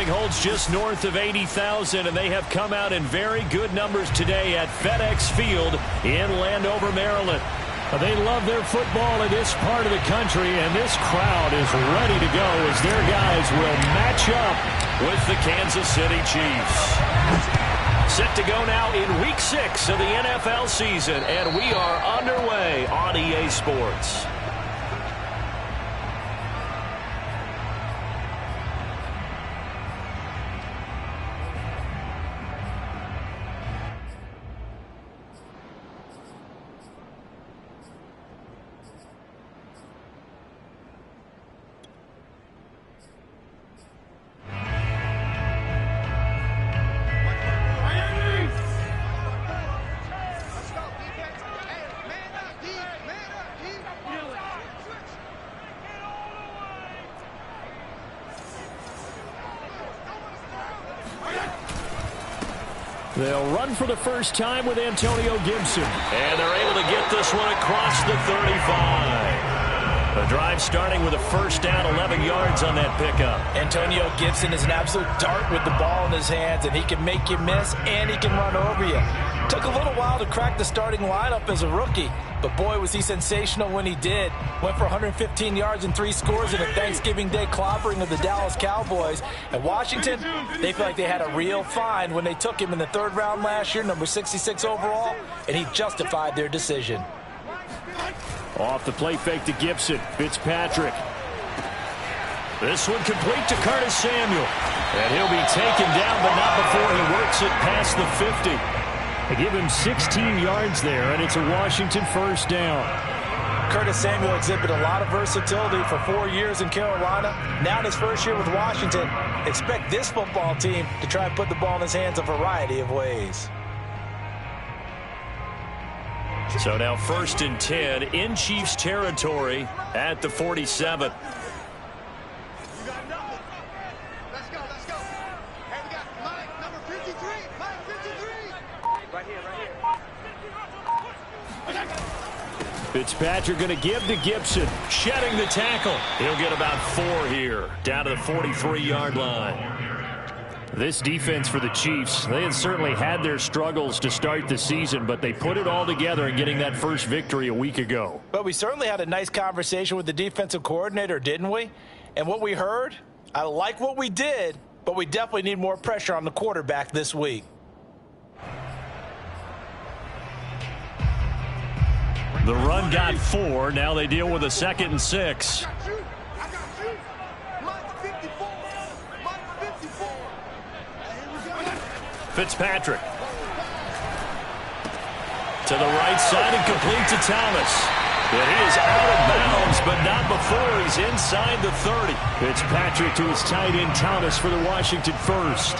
building holds just north of 80,000, and they have come out in very good numbers today at FedEx Field in Landover, Maryland. They love their football in this part of the country, and this crowd is ready to go as their guys will match up with the Kansas City Chiefs. Set to go now in Week 6 of the NFL season, and we are underway on EA Sports. They'll run for the first time with Antonio Gibson. And they're able to get this one across the 35. The drive starting with a first down, 11 yards on that pickup. Antonio Gibson is an absolute dart with the ball in his hands, and he can make you miss, and he can run over you. Took a little while to crack the starting lineup as a rookie, but boy, was he sensational when he did. Went for 115 yards and 3 scores in a Thanksgiving Day clobbering of the Dallas Cowboys. And Washington, they feel like they had a real find when they took him in the 3rd round last year, number 66 overall, and he justified their decision. Off the play fake to Gibson. Fitzpatrick. This one complete to Curtis Samuel. And he'll be taken down, but not before he works it past the 50. They give him 16 yards there, and it's a Washington first down. Curtis Samuel exhibited a lot of versatility for 4 years in Carolina. Now in his first year with Washington, expect this football team to try and put the ball in his hands a variety of ways. So now 1st and 10 in Chiefs territory at the 47. Fitzpatrick going to give to Gibson. Shedding the tackle. He'll get about 4 here. Down to the 43-yard line. This defense for the Chiefs, they had certainly had their struggles to start the season, but they put it all together in getting that first victory a week ago. But we certainly had a nice conversation with the defensive coordinator, didn't we? And what we heard, I like what we did, but we definitely need more pressure on the quarterback this week. The run got 4. Now they deal with a 2nd and 6. Fitzpatrick. To the right side and complete to Thomas. But he is out of bounds, but not before he's inside the 30. Fitzpatrick to his tight end Thomas for the Washington first.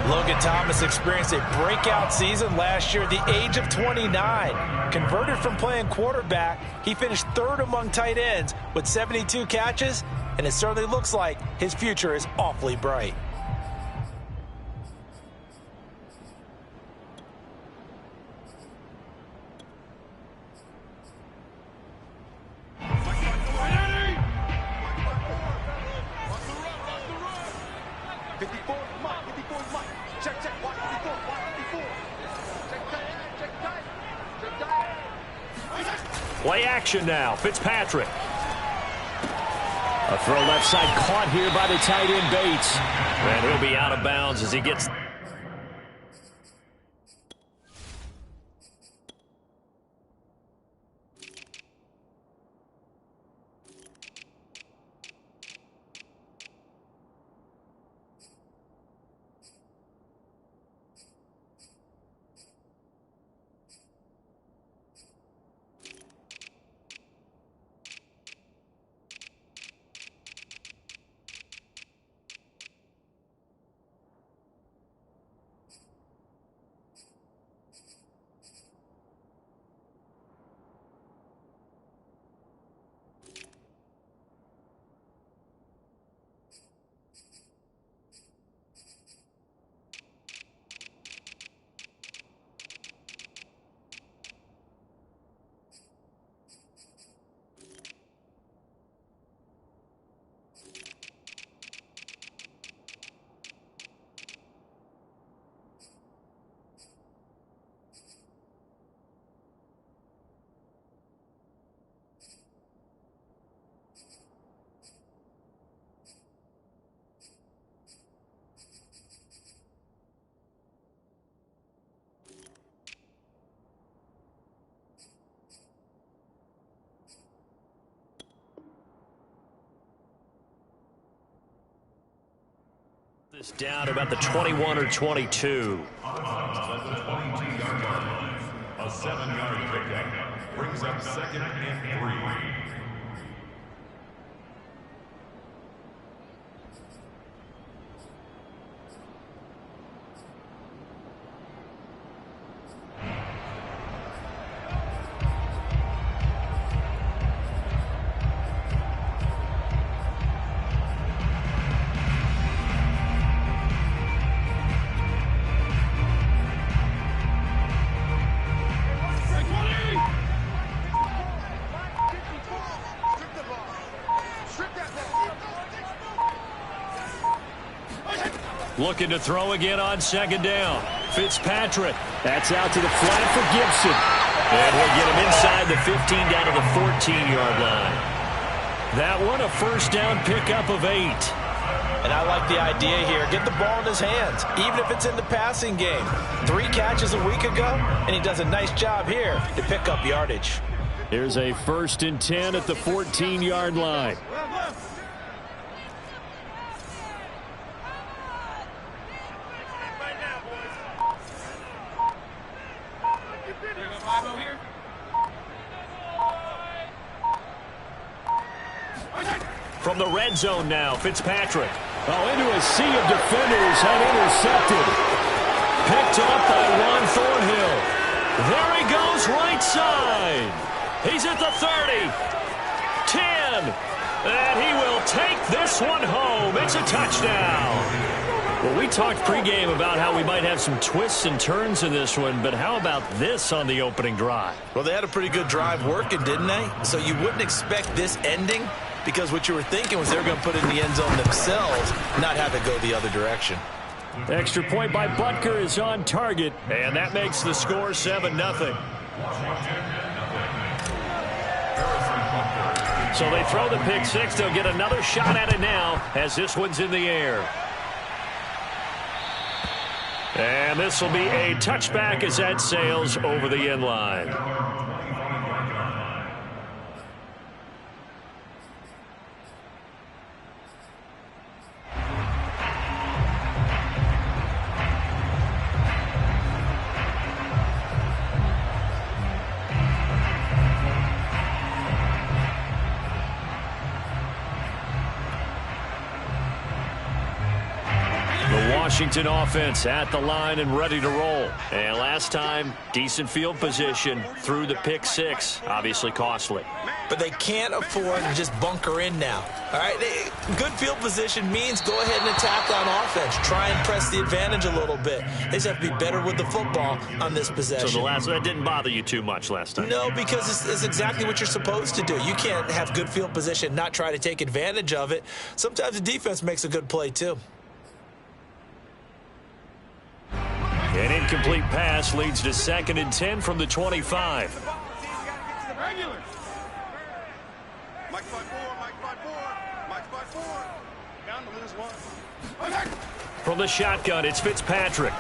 Logan Thomas experienced a breakout season last year at the age of 29. Converted from playing quarterback, he finished 3rd among tight ends with 72 catches, and it certainly looks like his future is awfully bright. Play action now. Fitzpatrick. A throw left side caught here by the tight end Bates. And he'll be out of bounds as he gets... It's down to about the 21 or 22. At the 22-yard line, a 7-yard pickup brings up 2nd and 3. Looking to throw again on 2nd down. Fitzpatrick. That's out to the flat for Gibson. And he'll get him inside the 15 down to the 14-yard line. That one a 1st down pickup of 8. And I like the idea here. Get the ball in his hands, even if it's in the passing game. 3 catches a week ago, and he does a nice job here to pick up yardage. Here's a 1st and 10 at the 14-yard line. From the red zone now, Fitzpatrick. Oh, into a sea of defenders and intercepted. Picked off by Ron Thornhill. There he goes, right side. He's at the 30. 10. And he will take this one home. It's a touchdown. Well, we talked pregame about how we might have some twists and turns in this one, but how about this on the opening drive? Well, they had a pretty good drive working, didn't they? So you wouldn't expect this ending, because what you were thinking was they were going to put it in the end zone themselves, not have it go the other direction. Extra point by Butker is on target, and that makes the score 7-0. So they throw the pick six. They'll get another shot at it now as this one's in the air. And this will be a touchback as that sails over the end line. Washington offense at the line and ready to roll. And last time, decent field position through the pick six. Obviously costly. But they can't afford to just bunker in now. All right, good field position means go ahead and attack on offense. Try and press the advantage a little bit. They just have to be better with the football on this possession. So that didn't bother you too much last time? No, because it's exactly what you're supposed to do. You can't have good field position, not try to take advantage of it. Sometimes the defense makes a good play too. An incomplete pass leads to 2nd and 10 from the 25. From the shotgun, it's Fitzpatrick.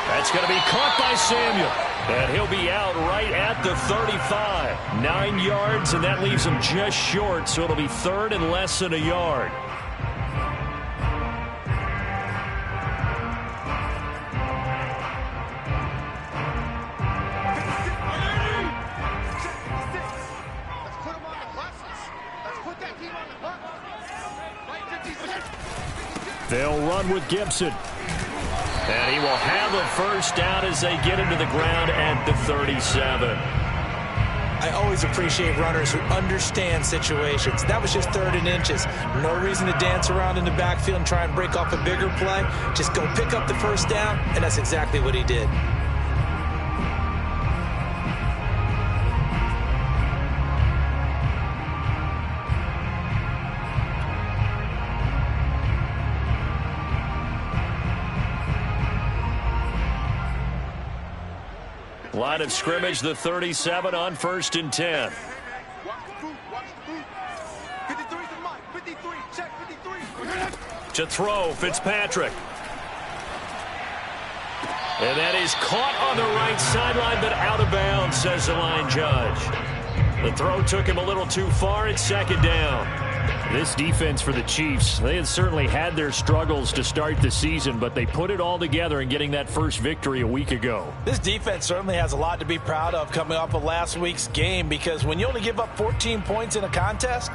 That's going to be caught by Samuel. And he'll be out right at the 35. 9 yards, and that leaves him just short, so it'll be 3rd and less than a yard. They'll run with Gibson. And he will have a first down as they get into the ground at the 37. I always appreciate runners who understand situations. That was just 3rd and inches. No reason to dance around in the backfield and try and break off a bigger play. Just go pick up the first down, and that's exactly what he did. Line of scrimmage, the 37 on 1st and 10. To throw, Fitzpatrick. And that is caught on the right sideline, but out of bounds, says the line judge. The throw took him a little too far. It's 2nd down. This defense for the Chiefs, they had certainly had their struggles to start the season, but they put it all together in getting that first victory a week ago. This defense certainly has a lot to be proud of coming off of last week's game, because when you only give up 14 points in a contest,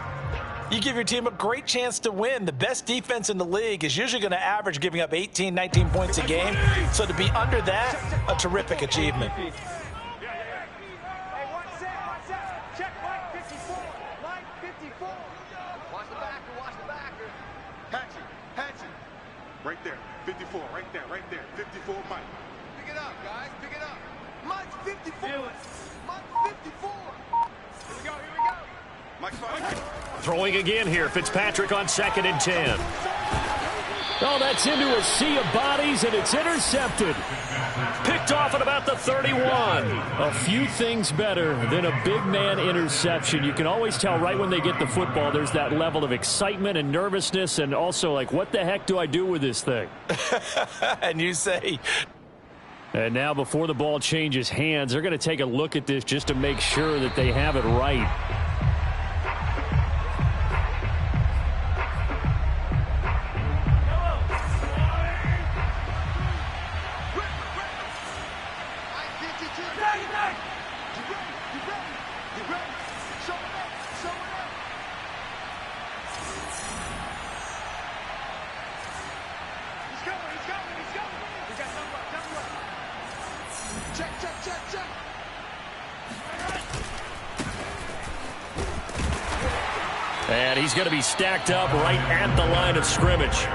you give your team a great chance to win. The best defense in the league is usually going to average giving up 18, 19 points a game. So to be under that, a terrific achievement. Right there, 54, right there, 54, Mike. Pick it up, guys, pick it up. Mike's 54. Mike's 54. Here we go. Mike's 5. Throwing again here, Fitzpatrick on 2nd and 10. Oh, that's into a sea of bodies, and it's intercepted. Picked off at about the 31. A few things better than a big man interception. You can always tell right when they get the football, there's that level of excitement and nervousness, and also like, what the heck do I do with this thing? And you say... And now before the ball changes hands, they're going to take a look at this just to make sure that they have it right. And he's going to be stacked up right at the line of scrimmage.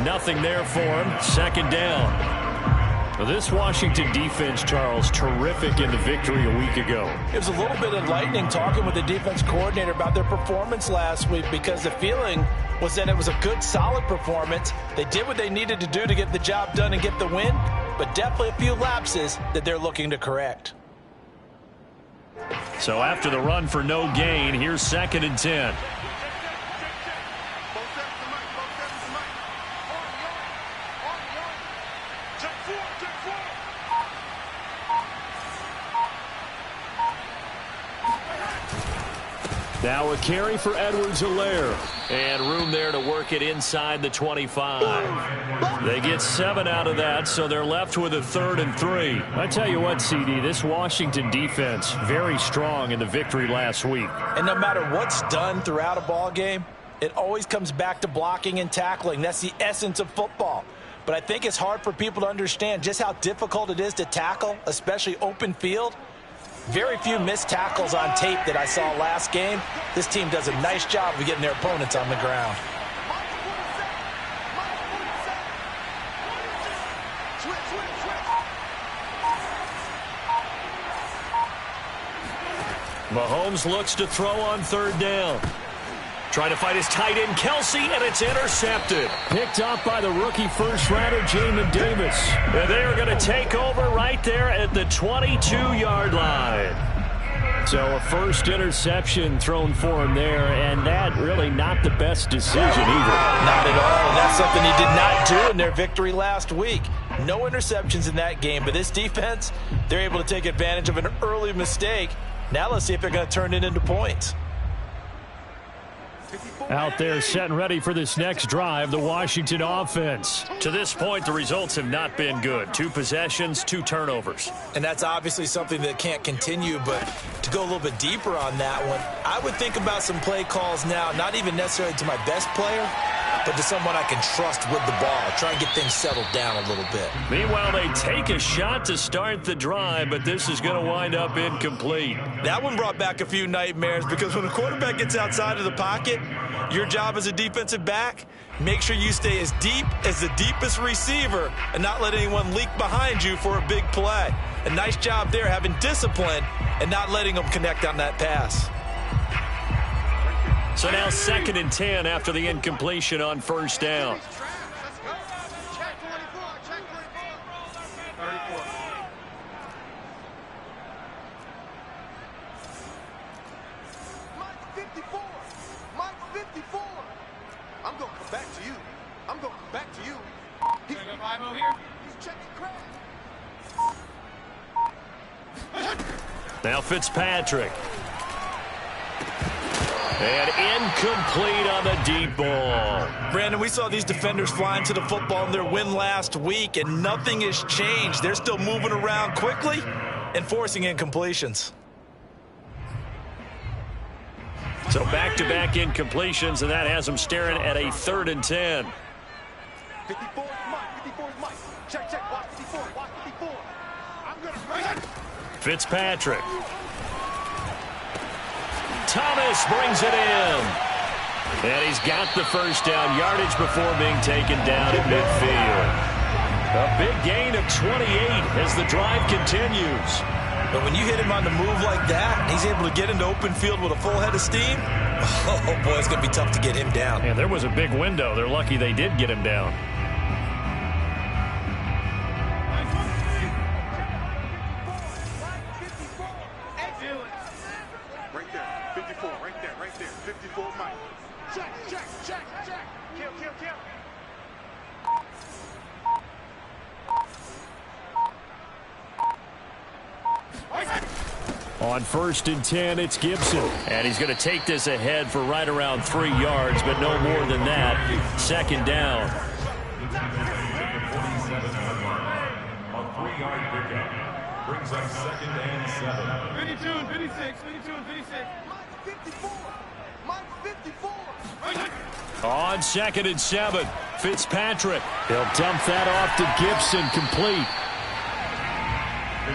Nothing there for him. 2nd down. Well, this Washington defense, Charles, terrific in the victory a week ago. It was a little bit enlightening talking with the defense coordinator about their performance last week, because the feeling was that it was a good, solid performance. They did what they needed to do to get the job done and get the win, but definitely a few lapses that they're looking to correct. So after the run for no gain, here's 2nd and 10. Now a carry for Edwards-Helaire. And room there to work it inside the 25. They get 7 out of that, so they're left with a 3rd and 3. I tell you what, CD, this Washington defense, very strong in the victory last week. And no matter what's done throughout a ball game, it always comes back to blocking and tackling. That's the essence of football. But I think it's hard for people to understand just how difficult it is to tackle, especially open field. Very few missed tackles on tape that I saw last game. This team does a nice job of getting their opponents on the ground. Mahomes looks to throw on 3rd down. Trying to fight his tight end, Kelsey, and it's intercepted. Picked off by the rookie first-rounder, Jamin Davis. And they are going to take over right there at the 22-yard line. So a first interception thrown for him there, and that really not the best decision either. Not at all, and that's something he did not do in their victory last week. No interceptions in that game, but this defense, they're able to take advantage of an early mistake. Now let's see if they're going to turn it into points. Out there set and ready for this next drive, the Washington offense. To this point, the results have not been good. 2 possessions, 2 turnovers. And that's obviously something that can't continue, but to go a little bit deeper on that one, I would think about some play calls now, not even necessarily to my best player, but to someone I can trust with the ball. Try and get things settled down a little bit. Meanwhile, they take a shot to start the drive, but this is going to wind up incomplete. That one brought back a few nightmares, because when a quarterback gets outside of the pocket, your job as a defensive back, make sure you stay as deep as the deepest receiver and not let anyone leak behind you for a big play. A nice job there having discipline and not letting them connect on that pass. So now 2nd and 10 after the incompletion on 1st down. I'm going to come back to you. I'm going to come back to you. He's checking crack. Now Fitzpatrick. And incomplete on the deep ball. Brandon, we saw these defenders flying to the football in their win last week, and nothing has changed. They're still moving around quickly and forcing incompletions. So back-to-back incompletions, and that has them staring at a 3rd and 10. 54 is Mike. 54 is Mike. Check, check. Watch 54. Watch 54. I'm going to... Fitzpatrick. Thomas brings it in. And he's got the first down, yardage before being taken down at midfield. A big gain of 28 as the drive continues. But when you hit him on the move like that, he's able to get into open field with a full head of steam, oh boy, it's going to be tough to get him down. And there was a big window. They're lucky they did get him down. Right there. 54. Right there. Right there. 54 Mike. Check, check, check, check. Kill, kill, kill. On 1st and 10, it's Gibson. And he's going to take this ahead for right around 3 yards, but no more than that. 2nd down. A 3-yard pickup brings up 2nd and 7. 52 and 56. 52 and 56. Mike 54. Mike 54. On 2nd and 7, Fitzpatrick. He'll dump that off to Gibson, complete.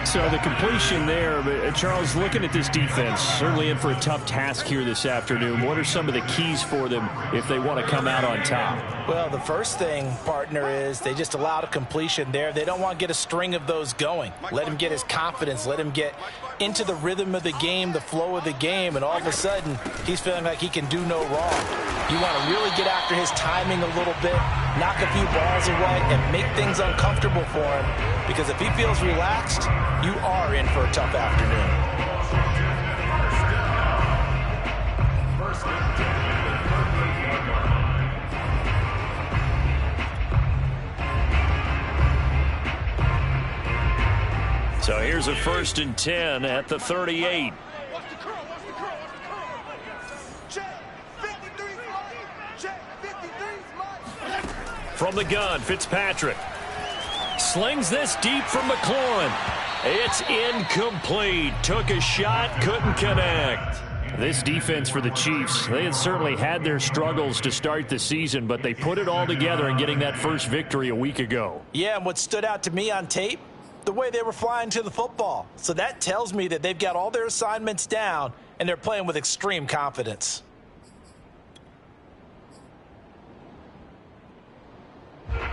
So the completion there, but Charles, looking at this defense, certainly in for a tough task here this afternoon. What are some of the keys for them if they want to come out on top? Well, the first thing, partner, is they just allowed a completion there. They don't want to get a string of those going. Let him get his confidence. Let him get into the rhythm of the game, the flow of the game, and all of a sudden, he's feeling like he can do no wrong. You want to really get after his timing a little bit, knock a few balls away, and make things uncomfortable for him, because if he feels relaxed, you are in for a tough afternoon. So here's a 1st and 10 at the 38. Watch the curl, watch the curl, watch the curl. Check, 53 Mike. Check, 53 Mike. From the gun, Fitzpatrick. Slings this deep from McLaurin. It's incomplete. Took a shot, couldn't connect. This defense for the Chiefs, they had certainly had their struggles to start the season, but they put it all together in getting that first victory a week ago. Yeah, and what stood out to me on tape, the way they were flying to the football. So that tells me that they've got all their assignments down, and they're playing with extreme confidence.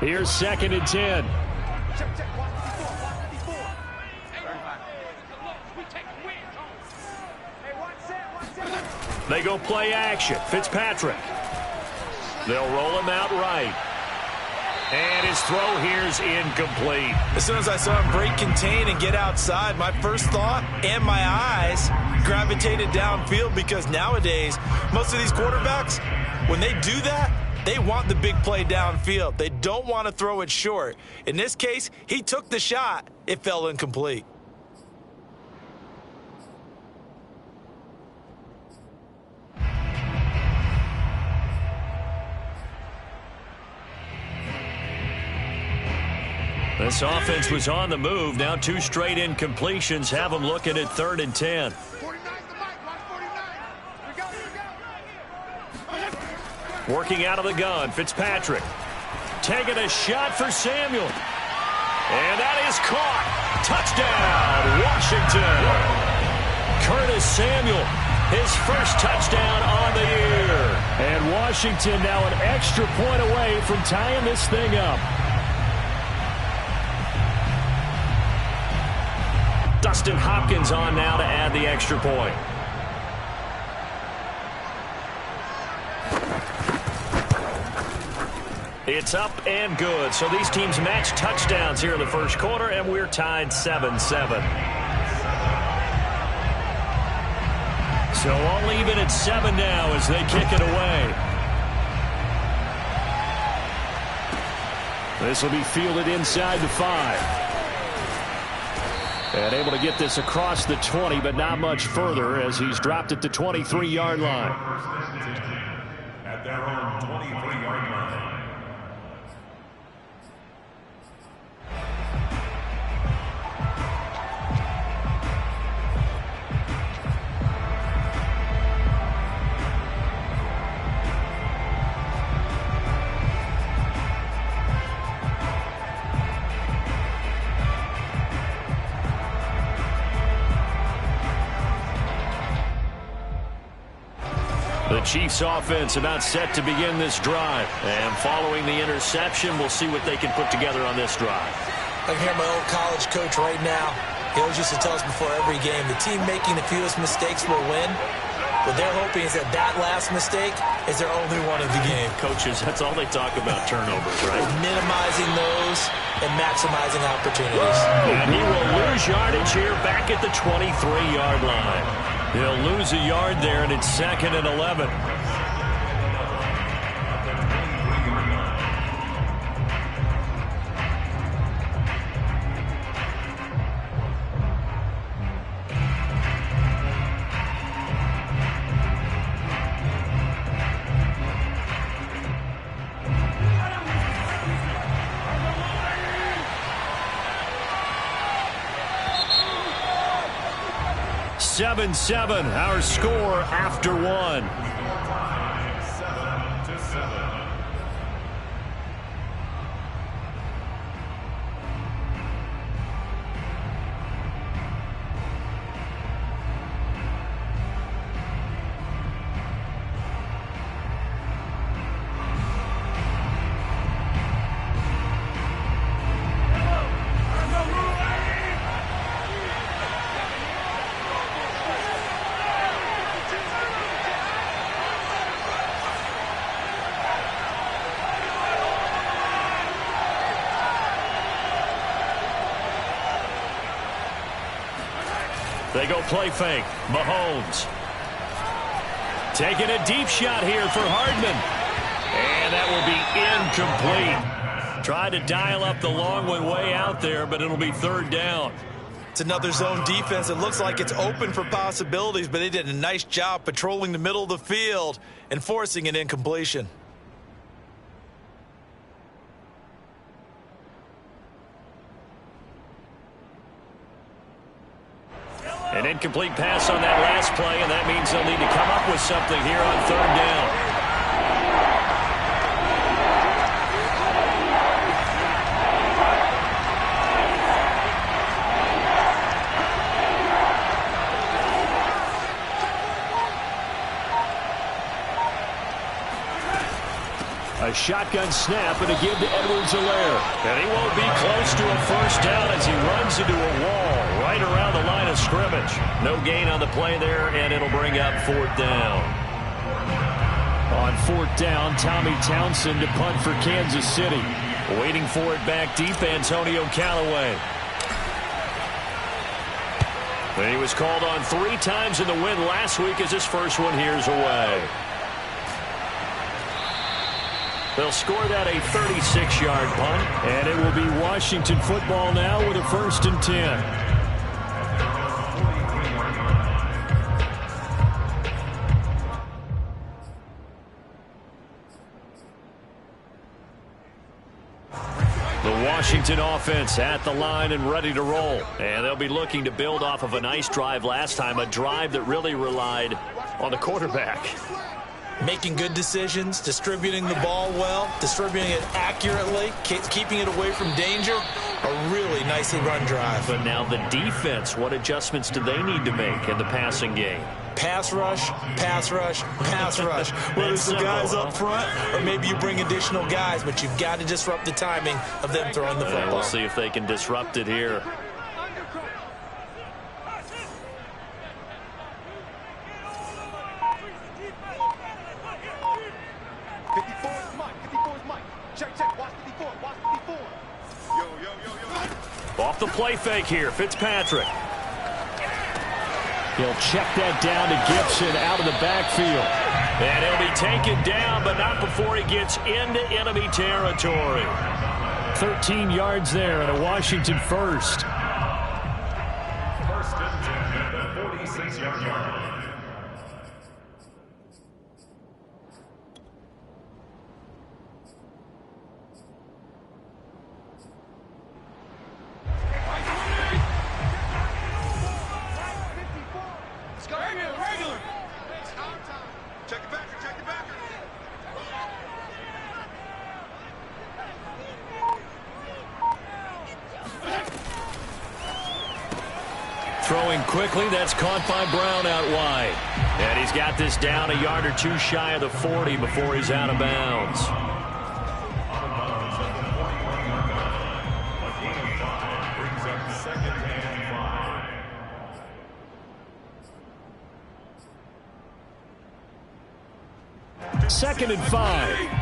Here's 2nd and 10. Check, check, watch 54, watch 54. Hey, watch that. They go play action. Fitzpatrick. They'll roll him out right. And his throw here's incomplete. As soon as I saw him break contain and get outside, my first thought and my eyes gravitated downfield, because nowadays, most of these quarterbacks, when they do that, they want the big play downfield. They don't want to throw it short. In this case, he took the shot. It fell incomplete. This offense was on the move. Now 2 straight incompletions have them looking at 3rd and 10. 49's the Mike, watch 49. Here we go. Working out of the gun, Fitzpatrick. Taking a shot for Samuel. And that is caught. Touchdown, Washington. Curtis Samuel, his first touchdown on the year. And Washington now an extra point away from tying this thing up. Dustin Hopkins on now to add the extra point. It's up and good. So these teams match touchdowns here in the first quarter, and we're tied 7-7. So all even at 7 now as they kick it away. This will be fielded inside the 5. And able to get this across the 20, but not much further as he's dropped it to 23-yard line. At their own 23-yard line. The Chiefs offense about set to begin this drive. And following the interception, we'll see what they can put together on this drive. I can hear my old college coach right now. He always used to tell us before every game, the team making the fewest mistakes will win. What they're hoping is that that last mistake is their only one of the game. Coaches, that's all they talk about, turnovers, right? Minimizing those and maximizing opportunities. And he will lose yardage here back at the 23-yard line. He'll lose a yard there, and it's 2nd and 11. Seven, our score after one. 7-7. They go play fake. Mahomes. Taking a deep shot here for Hardman. And that will be incomplete. Tried to dial up the long one way out there, but it'll be 3rd down. It's another zone defense. It looks like it's open for possibilities, but they did a nice job patrolling the middle of the field and forcing an incompletion. An incomplete pass on that last play, and that means they'll need to come up with something here on 3rd down. A shotgun snap and a give to Edwards-Helaire. And he won't be close to a 1st down as he runs into a wall right around the line of scrimmage. No gain on the play there, and it'll bring up 4th down. On 4th down, Tommy Townsend to punt for Kansas City. Waiting for it back deep, Antonio Callaway. And he was called on 3 times in the win last week as his first one here's away. They'll score that a 36-yard punt, and it will be Washington football now with a 1st and 10. The Washington offense at the line and ready to roll. And they'll be looking to build off of a nice drive last time, a drive that really relied on the quarterback. Making good decisions, distributing the ball well, distributing it accurately, keeping it away from danger. A really nicely run drive. But now the defense, what adjustments do they need to make in the passing game? Pass rush, pass rush, pass rush. Whether it's the guys up front or maybe you bring additional guys, but you've got to disrupt the timing of them throwing the football. We'll see if they can disrupt it here. Off the play fake here, Fitzpatrick. He'll check that down to Gibson out of the backfield. And he'll be taken down, but not before he gets into enemy territory. 13 yards there and a Washington 1st. 46-yard line. Throwing quickly, that's caught by Brown out wide. And he's got this down a yard or two shy of the 40 before he's out of bounds. Second and 5.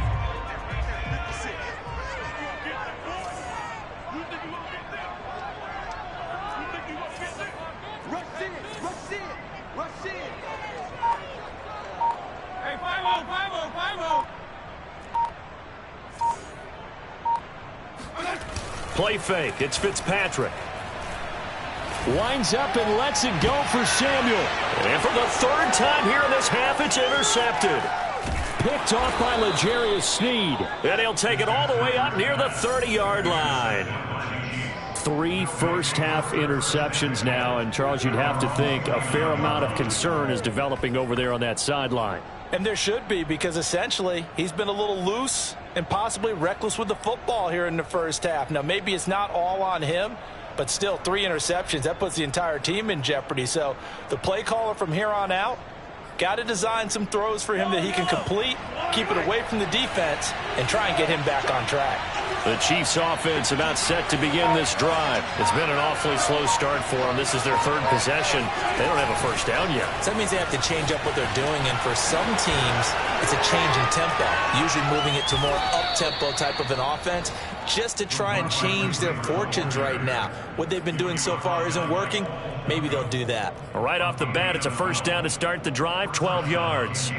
Play fake. It's Fitzpatrick. Winds up and lets it go for Samuel. And for the third time here in this half, it's intercepted. Picked off by L'Jarius Sneed. And he'll take it all the way up near the 30-yard line. 3 first-half interceptions now. And, Charles, you'd have to think a fair amount of concern is developing over there on that sideline. And there should be, because essentially he's been a little loose and possibly reckless with the football here in the first half. Now, maybe it's not all on him, but still 3 interceptions. That puts the entire team in jeopardy. So the play caller from here on out got to design some throws for him that he can complete, keep it away from the defense, and try and get him back on track. The Chiefs offense about set to begin this drive. It's been an awfully slow start for them. This is their 3rd possession. They don't have a first down yet. So that means they have to change up what they're doing, and for some teams, it's a change in tempo, usually moving it to more up-tempo type of an offense just to try and change their fortunes right now. What they've been doing so far isn't working. Maybe they'll do that. Right off the bat, it's a first down to start the drive, 12 yards.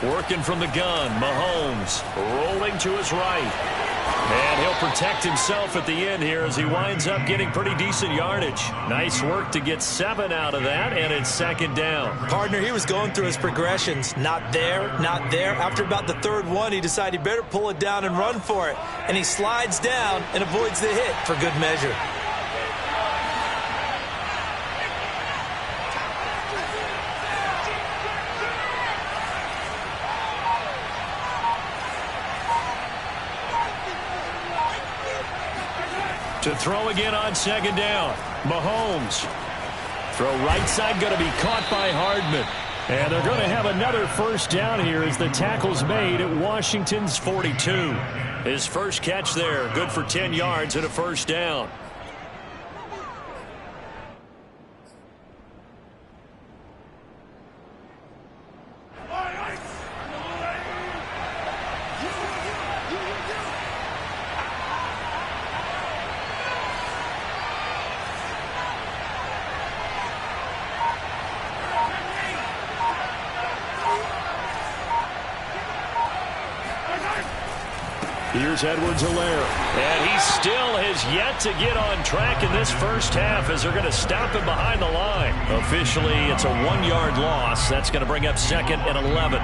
Working from the gun, Mahomes rolling to his right. And he'll protect himself at the end here as he winds up getting pretty decent yardage. Nice work to get 7 out of that, and it's 2nd down. Partner, he was going through his progressions. Not there, not there. After about the 3rd one, he decided he better pull it down and run for it. And he slides down and avoids the hit for good measure. To throw again on 2nd down. Mahomes. Throw right side going to be caught by Hardman. And they're going to have another first down here as the tackle's made at Washington's 42. His first catch there, good for 10 yards and a first down. Here's Edwards-Helaire. And he still has yet to get on track in this first half as they're going to stop him behind the line. Officially, it's a 1-yard loss. That's going to bring up 2nd and 11.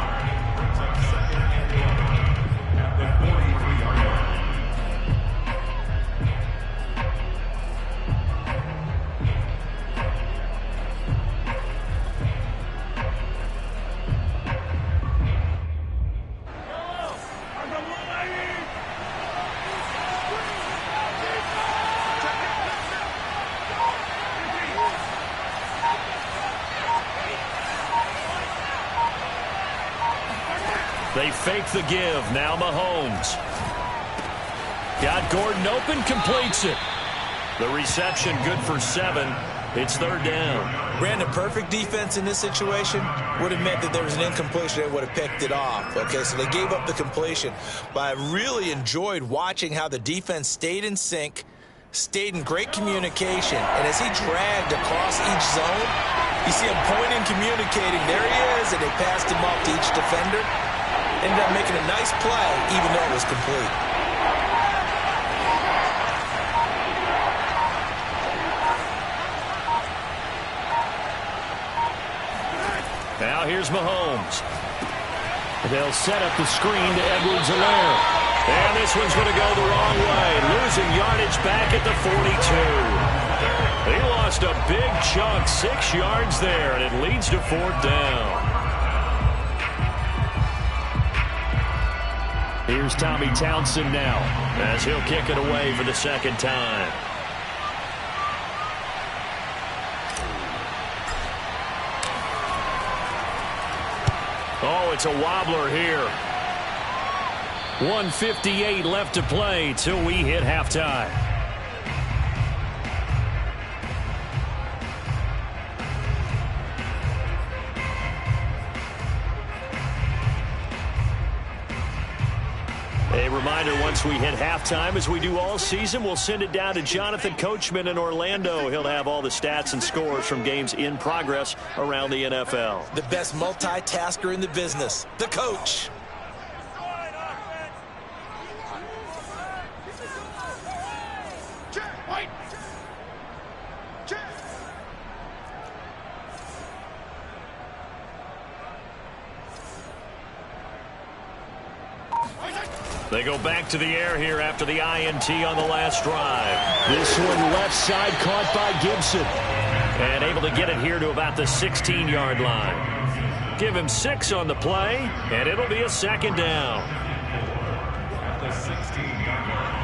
They fake the give. Now Mahomes. Got Gordon open, completes it. The reception good for 7. It's third down. Brandon, perfect defense in this situation would have meant that there was an incompletion. They would have picked it off. Okay, so they gave up the completion. But I really enjoyed watching how the defense stayed in sync, stayed in great communication. And as he dragged across each zone, you see him pointing, communicating. There he is, and they passed him off to each defender. Ended up making a nice play, even though it was complete. Now here's Mahomes. They'll set up the screen to Edwards-Helaire. And this one's going to go the wrong way. Losing yardage back at the 42. He lost a big chunk, 6 yards there, and it leads to fourth down. Here's Tommy Townsend now, as he'll kick it away for the second time. Oh, it's a wobbler here. 1:58 left to play till we hit halftime. A reminder, once we hit halftime, as we do all season, we'll send it down to Jonathan Coachman in Orlando. He'll have all the stats and scores from games in progress around the NFL. The best multitasker in the business, the coach. They go back to the air here after the INT on the last drive. This one left side caught by Gibson. And able to get it here to about the 16-yard line. Give him 6 on the play, and it'll be a second down. At the 16-yard line.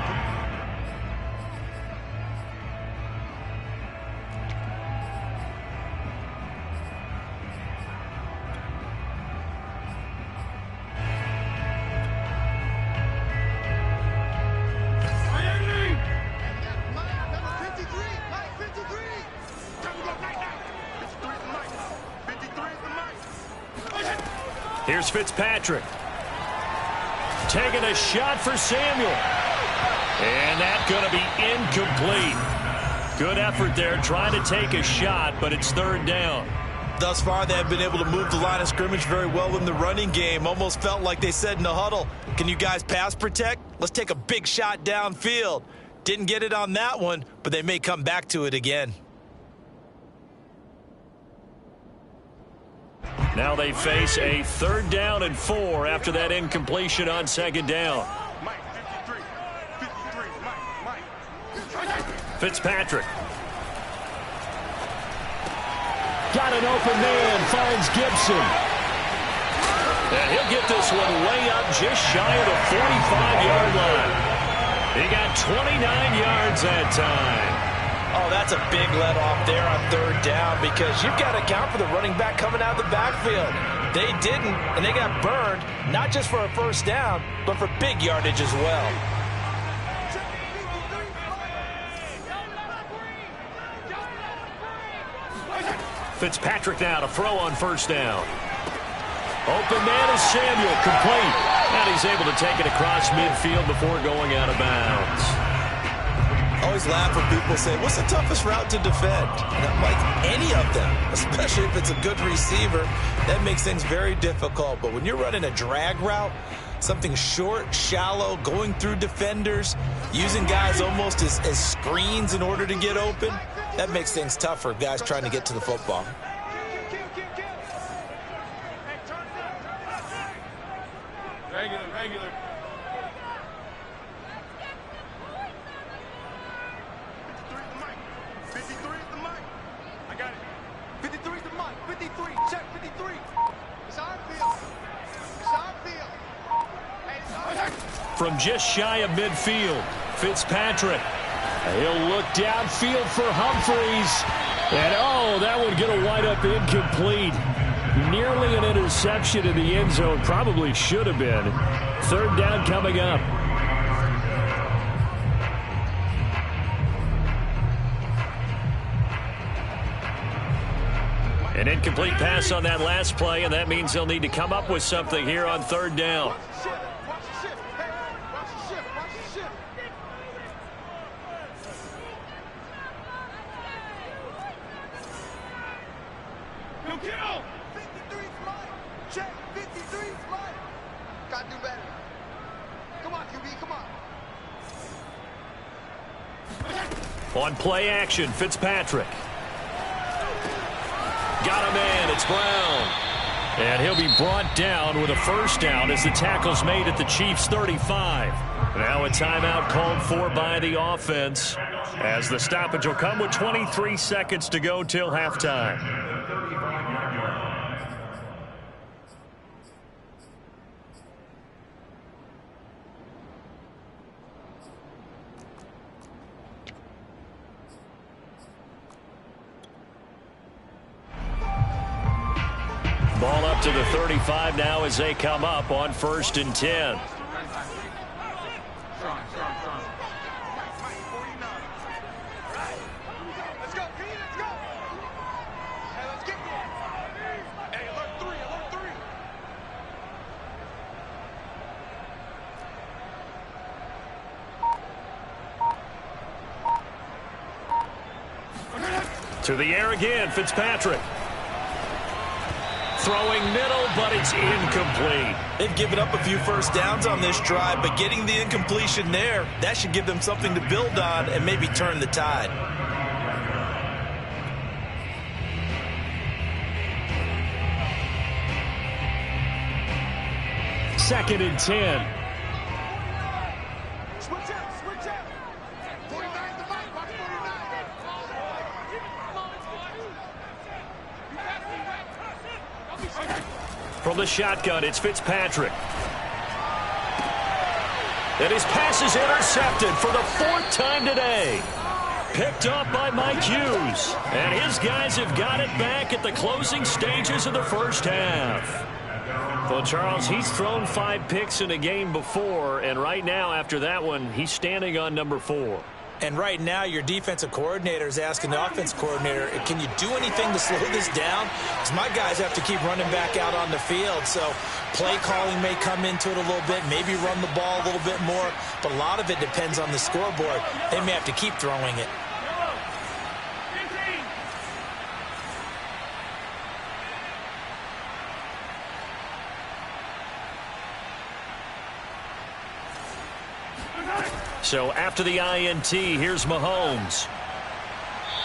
Here's Fitzpatrick. Taking a shot for Samuel. And that's going to be incomplete. Good effort there trying to take a shot, but it's third down. Thus far, they have been able to move the line of scrimmage very well in the running game. Almost felt like they said in the huddle, can you guys pass protect? Let's take a big shot downfield. Didn't get it on that one, but they may come back to it again. Now they face a third down and 4 after that incompletion on second down. Fitzpatrick. Got an open man, finds Gibson. And he'll get this one way up just shy of the 45-yard line. He got 29 yards that time. Oh, that's a big let off there on third down because you've got to account for the running back coming out of the backfield. They didn't, and they got burned, not just for a first down, but for big yardage as well. Fitzpatrick now to throw on first down. Open man is Samuel, complete. And he's able to take it across midfield before going out of bounds. Always laugh when people say, what's the toughest route to defend? And I'm like, any of them, especially if it's a good receiver. That makes things very difficult. But when you're running a drag route, something short, shallow, going through defenders, using guys almost as screens in order to get open, that makes things tough for guys trying to get to the football. Regular. 53 is the mic. I got it. 53 is the mic. 53. Check 53. It's our field. It's our field. Hey, it's our field. From just shy of midfield, Fitzpatrick. He'll look downfield for Humphreys. And, oh, that one going to wind up incomplete. Nearly an interception in the end zone. Probably should have been. Third down coming up. An incomplete pass on that last play, and that means they'll need to come up with something here on third down. Watch the shift. Watch the shift. Hey, watch the shift. Watch the shift. He'll kill. 53's mine. Check. 53's mine. Gotta do better. Come on, QB. Come on. On play action, Fitzpatrick. Got a man, it's Brown. And he'll be brought down with a first down as the tackle's made at the Chiefs' 35. Now a timeout called for by the offense as the stoppage will come with 23 seconds to go till halftime. Ball up to the 35 now as they come up on 1st and 10. Let's go, P. Let's go. Hey, let's get there. Hey, alert 3. Alert 3. To the air again, Fitzpatrick. Throwing middle, but it's incomplete. They've given up a few first downs on this drive, but getting the incompletion there, that should give them something to build on and maybe turn the tide. Second and 10. Switch out. Switch out. 49's the mic. Watch 49. From the shotgun, it's Fitzpatrick. And his pass is intercepted for the 4th time today. Picked up by Mike Hughes. And his guys have got it back at the closing stages of the first half. Well, Charles, he's thrown 5 picks in a game before, and right now, after that one, he's standing on number 4. And right now, your defensive coordinator is asking the offense coordinator, can you do anything to slow this down? Because my guys have to keep running back out on the field. So play calling may come into it a little bit, maybe run the ball a little bit more. But a lot of it depends on the scoreboard. They may have to keep throwing it. So after the INT, here's Mahomes.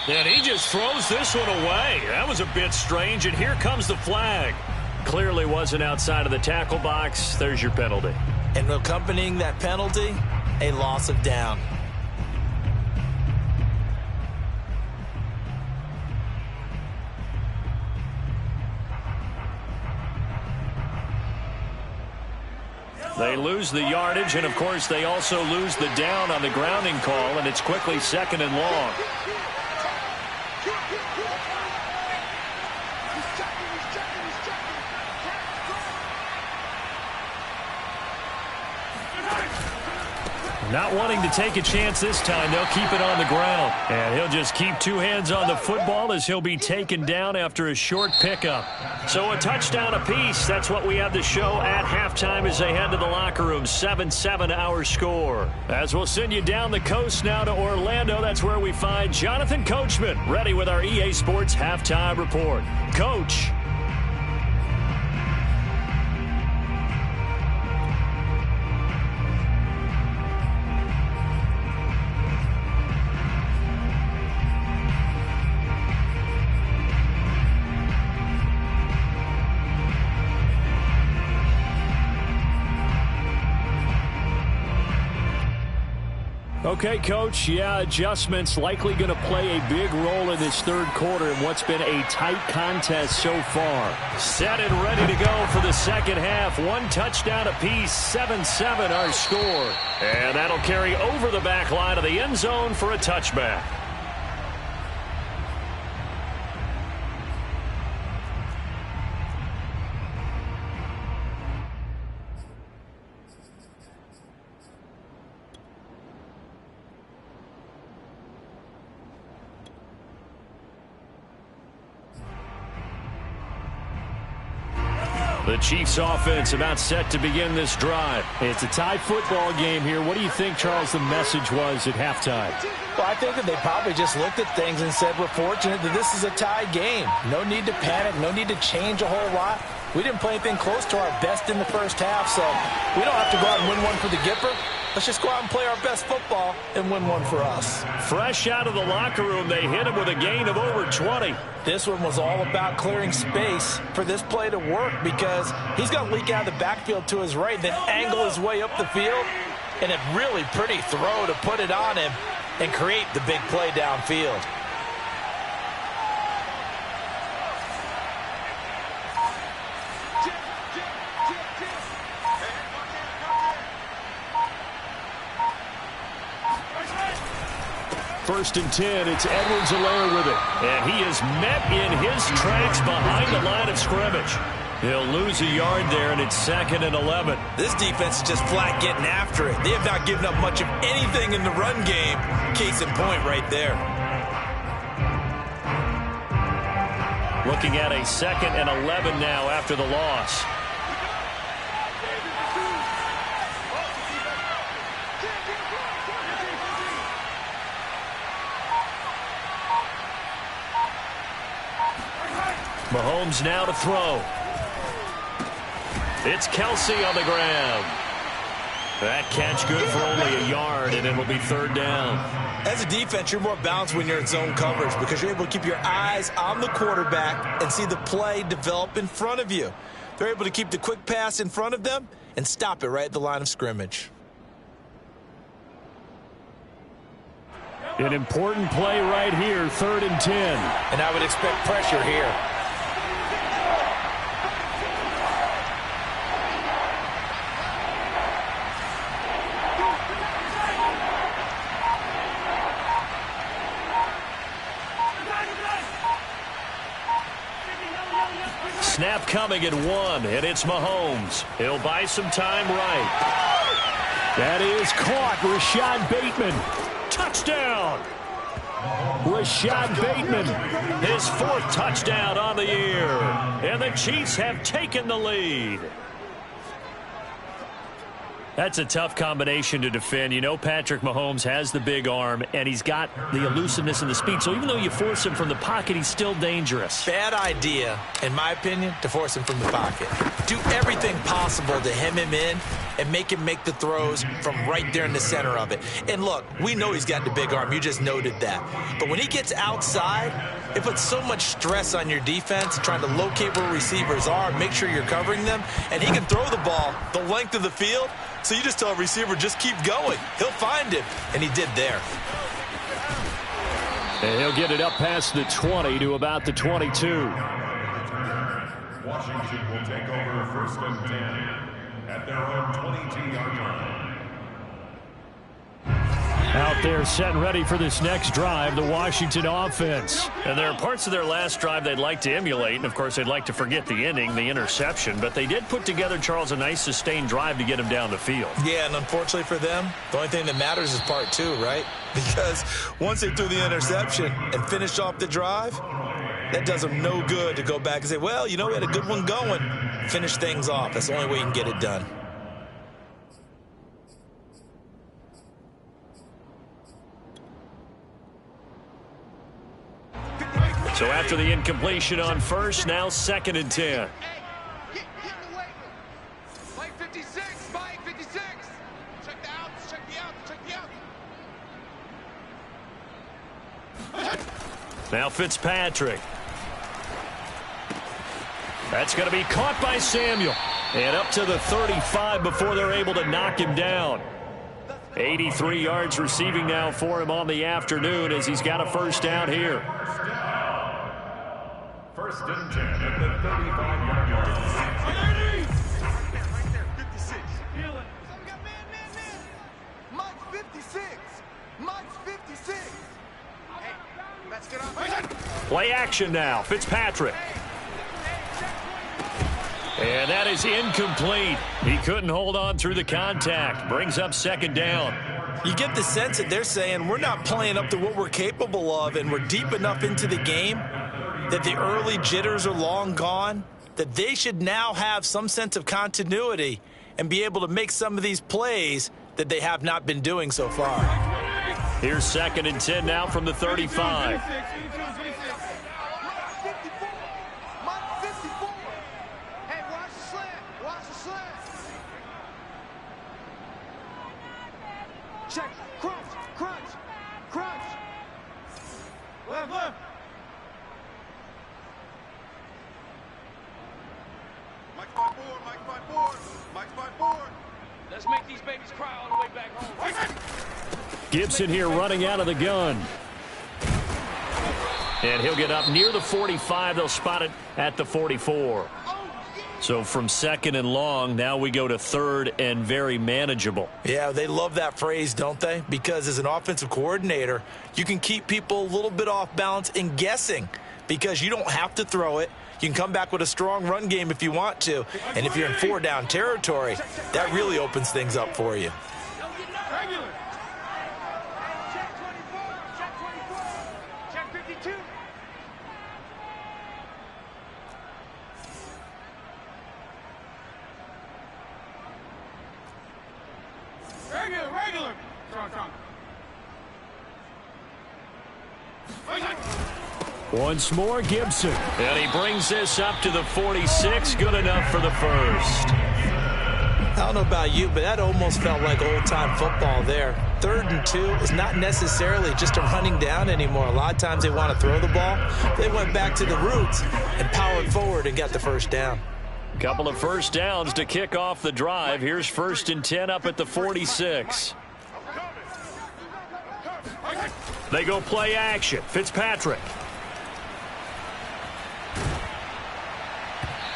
And he just throws this one away. That was a bit strange, and here comes the flag. Clearly wasn't outside of the tackle box. There's your penalty. And accompanying that penalty, a loss of down. They lose the yardage, and, of course, they also lose the down on the grounding call, and it's quickly 2nd and long. Not wanting to take a chance this time, they'll keep it on the ground. And he'll just keep 2 hands on the football as he'll be taken down after a short pickup. So a touchdown apiece. That's what we have to show at halftime as they head to the locker room. 7-7 our score. As we'll send you down the coast now to Orlando, that's where we find Jonathan Coachman, ready with our EA Sports Halftime Report. Coach. Okay, Coach, yeah, adjustments likely going to play a big role in this third quarter in what's been a tight contest so far. Set and ready to go for the second half. 1 touchdown apiece, 7-7 our score. And that'll carry over the back line of the end zone for a touchback. The Chiefs offense about set to begin this drive. It's a tie football game here. What do you think, Charles, the message was at halftime? Well, I think that they probably just looked at things and said, we're fortunate that this is a tie game. No need to panic, no need to change a whole lot. We didn't play anything close to our best in the first half, so we don't have to go out and win one for the Gipper. Let's just go out and play our best football and win one for us. Fresh out of the locker room, they hit him with a gain of over 20. This one was all about clearing space for this play to work because he's going to leak out of the backfield to his right, then angle his way up the field, and a really pretty throw to put it on him and create the big play downfield. First and 10, it's Edwards-Helaire with it. And he is met in his tracks behind the line of scrimmage. He'll lose a yard there, and it's 2nd and 11. This defense is just flat getting after it. They have not given up much of anything in the run game. Case in point right there. Looking at a 2nd and 11 now after the loss. Mahomes now to throw. It's Kelsey on the ground. That catch good for only a yard, and it'll be 3rd down. As a defense, you're more balanced when you're in zone coverage because you're able to keep your eyes on the quarterback and see the play develop in front of you. They're able to keep the quick pass in front of them and stop it right at the line of scrimmage. An important play right here, 3rd and 10. And I would expect pressure here. Snap coming at 1, and it's Mahomes. He'll buy some time right. That is caught. Rashad Bateman. Touchdown! Rashad Bateman, his 4th touchdown on the year. And the Chiefs have taken the lead. That's a tough combination to defend. You know Patrick Mahomes has the big arm, and he's got the elusiveness and the speed. So even though you force him from the pocket, he's still dangerous. Bad idea, in my opinion, to force him from the pocket. Do everything possible to hem him in and make him make the throws from right there in the center of it. And look, we know he's got the big arm. You just noted that. But when he gets outside, it puts so much stress on your defense trying to locate where receivers are, make sure you're covering them, and he can throw the ball the length of the field. So you just tell a receiver, just keep going. He'll find him, and he did there. And he'll get it up past the 20 to about the 22. Washington will take over 1st and 10 at their own 22-yard line. Out there set and ready for this next drive, the Washington offense. And there are parts of their last drive they'd like to emulate, and of course they'd like to forget the ending, the interception, but they did put together, Charles, a nice sustained drive to get him down the field. Yeah, and unfortunately for them, the only thing that matters is part 2, right? Because once they threw the interception and finished off the drive, that does them no good to go back and say, well, you know, we had a good one going. Finish things off. That's the only way you can get it done. So after the incompletion on 1st, now 2nd and 10. Mike 56, Mike 56. Check the outs, check the outs, check the outs. Now Fitzpatrick. That's going to be caught by Samuel. And up to the 35 before they're able to knock him down. 83 yards receiving now for him on the afternoon as he's got a 1st down here. 1st and 10 at the 35-yard line. Right there, 56. Feel it. So we got man. Mike's 56. Mike's 56. Hey, let's get off. Play action now. Fitzpatrick. And that is incomplete. He couldn't hold on through the contact. Brings up 2nd down. You get the sense that they're saying we're not playing up to what we're capable of, and we're deep enough into the game that the early jitters are long gone. that they should now have some sense of continuity and be able to make some of these plays that they have not been doing so far. Here's 2nd and 10 now from the 35. Check. Crunch. Left. Mike's by board. Let's make these babies cry all the way back home. Gibson here running out of the gun. And he'll get up near the 45. They'll spot it at the 44. So from 2nd and long, now we go to 3rd and very manageable. Yeah, they love that phrase, don't they? Because as an offensive coordinator, you can keep people a little bit off balance and guessing because you don't have to throw it. You can come back with a strong run game if you want to. And if you're in 4-down territory, that really opens things up for you. Regular. Check 24. Check 52. Regular. Strong. Once more, Gibson. And he brings this up to the 46. Good enough for the first. I don't know about you, but that almost felt like old-time football there. 3rd and 2 is not necessarily just a running down anymore. A lot of times they want to throw the ball. They went back to the roots and powered forward and got the first down. Couple of first downs to kick off the drive. Here's 1st and 10 up at the 46. They go play action. Fitzpatrick.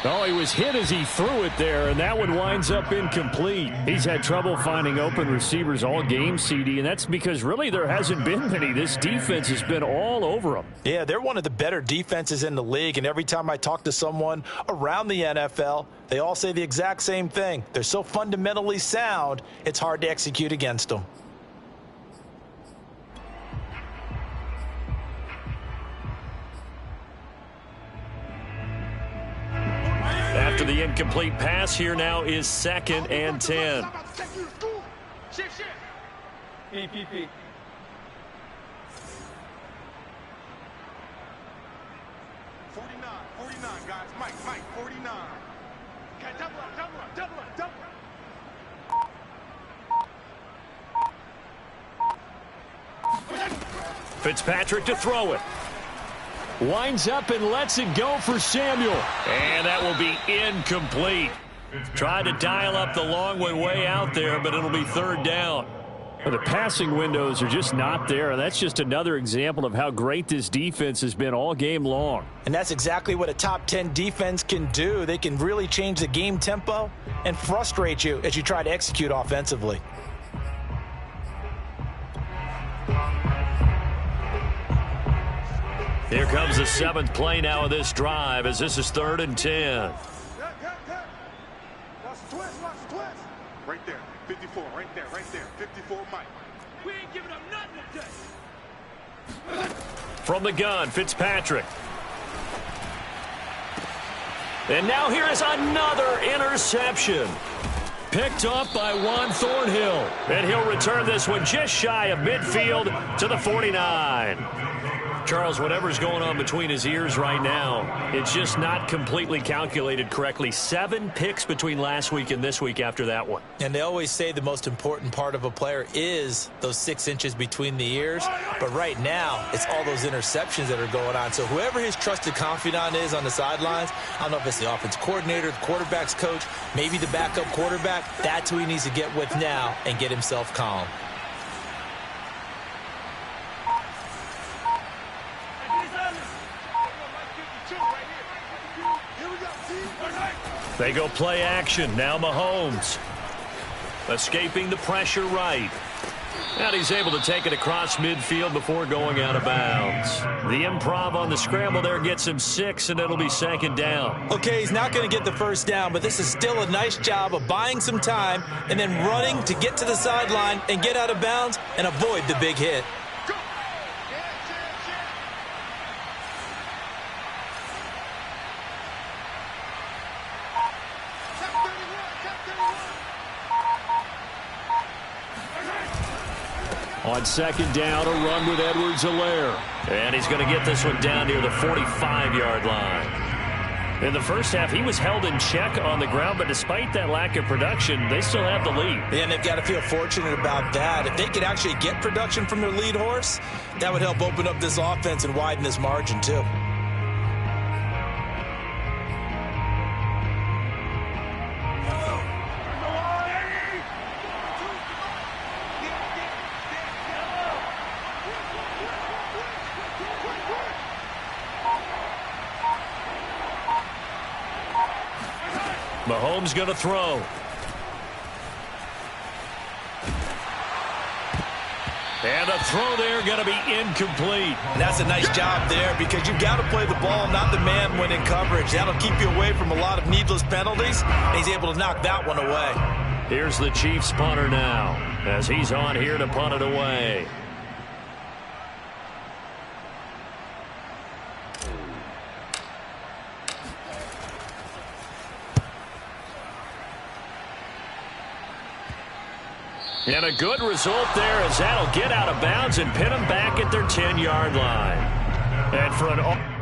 Oh, he was hit as he threw it there, and that one winds up incomplete. He's had trouble finding open receivers all game, CD, and that's because really there hasn't been many. This defense has been all over them. Yeah, they're one of the better defenses in the league, and every time I talk to someone around the NFL, they all say the exact same thing. They're so fundamentally sound, it's hard to execute against them. After the incomplete pass, here now is 2nd and 10. Shift. PPP. Forty-nine, guys. Mike, 49. Okay, double up. Fitzpatrick to throw it. Winds up and lets it go for Samuel. And that will be incomplete. Tried to dial up the long one way out there, but it'll be 3rd down. Well, the passing windows are just not there. That's just another example of how great this defense has been all game long. And that's exactly what a top 10 defense can do. They can really change the game tempo and frustrate you as you try to execute offensively. Here comes the 7th play now of this drive as this is 3rd and 10. Watch the twist. Right there, 54, right there. 54, Mike. We ain't giving up nothing today. From the gun, Fitzpatrick. And now here is another interception. Picked off by Juan Thornhill. And he'll return this one just shy of midfield to the 49. Charles, whatever's going on between his ears right now, it's just not completely calculated correctly. 7 picks between last week and this week after that one. And they always say the most important part of a player is those 6 inches between the ears. But right now, it's all those interceptions that are going on. So whoever his trusted confidant is on the sidelines, I don't know if it's the offense coordinator, the quarterback's coach, maybe the backup quarterback, that's who he needs to get with now and get himself calm. They go play action. Now Mahomes. Escaping the pressure right. And he's able to take it across midfield before going out of bounds. The improv on the scramble there gets him 6, and it'll be 2nd down. Okay, he's not going to get the first down, but this is still a nice job of buying some time and then running to get to the sideline and get out of bounds and avoid the big hit. On second down, a run with Edwards-Helaire. And he's going to get this one down near the 45-yard line. In the first half, he was held in check on the ground, but despite that lack of production, they still have the lead. And they've got to feel fortunate about that. If they could actually get production from their lead horse, that would help open up this offense and widen this margin, too. Mahomes going to throw. And a throw there going to be incomplete. And that's a nice job there because you've got to play the ball, not the man when in coverage. That'll keep you away from a lot of needless penalties, and he's able to knock that one away. Here's the Chiefs punter now as he's on here to punt it away. And a good result there as that'll get out of bounds and pin them back at their 10-yard line. And for an...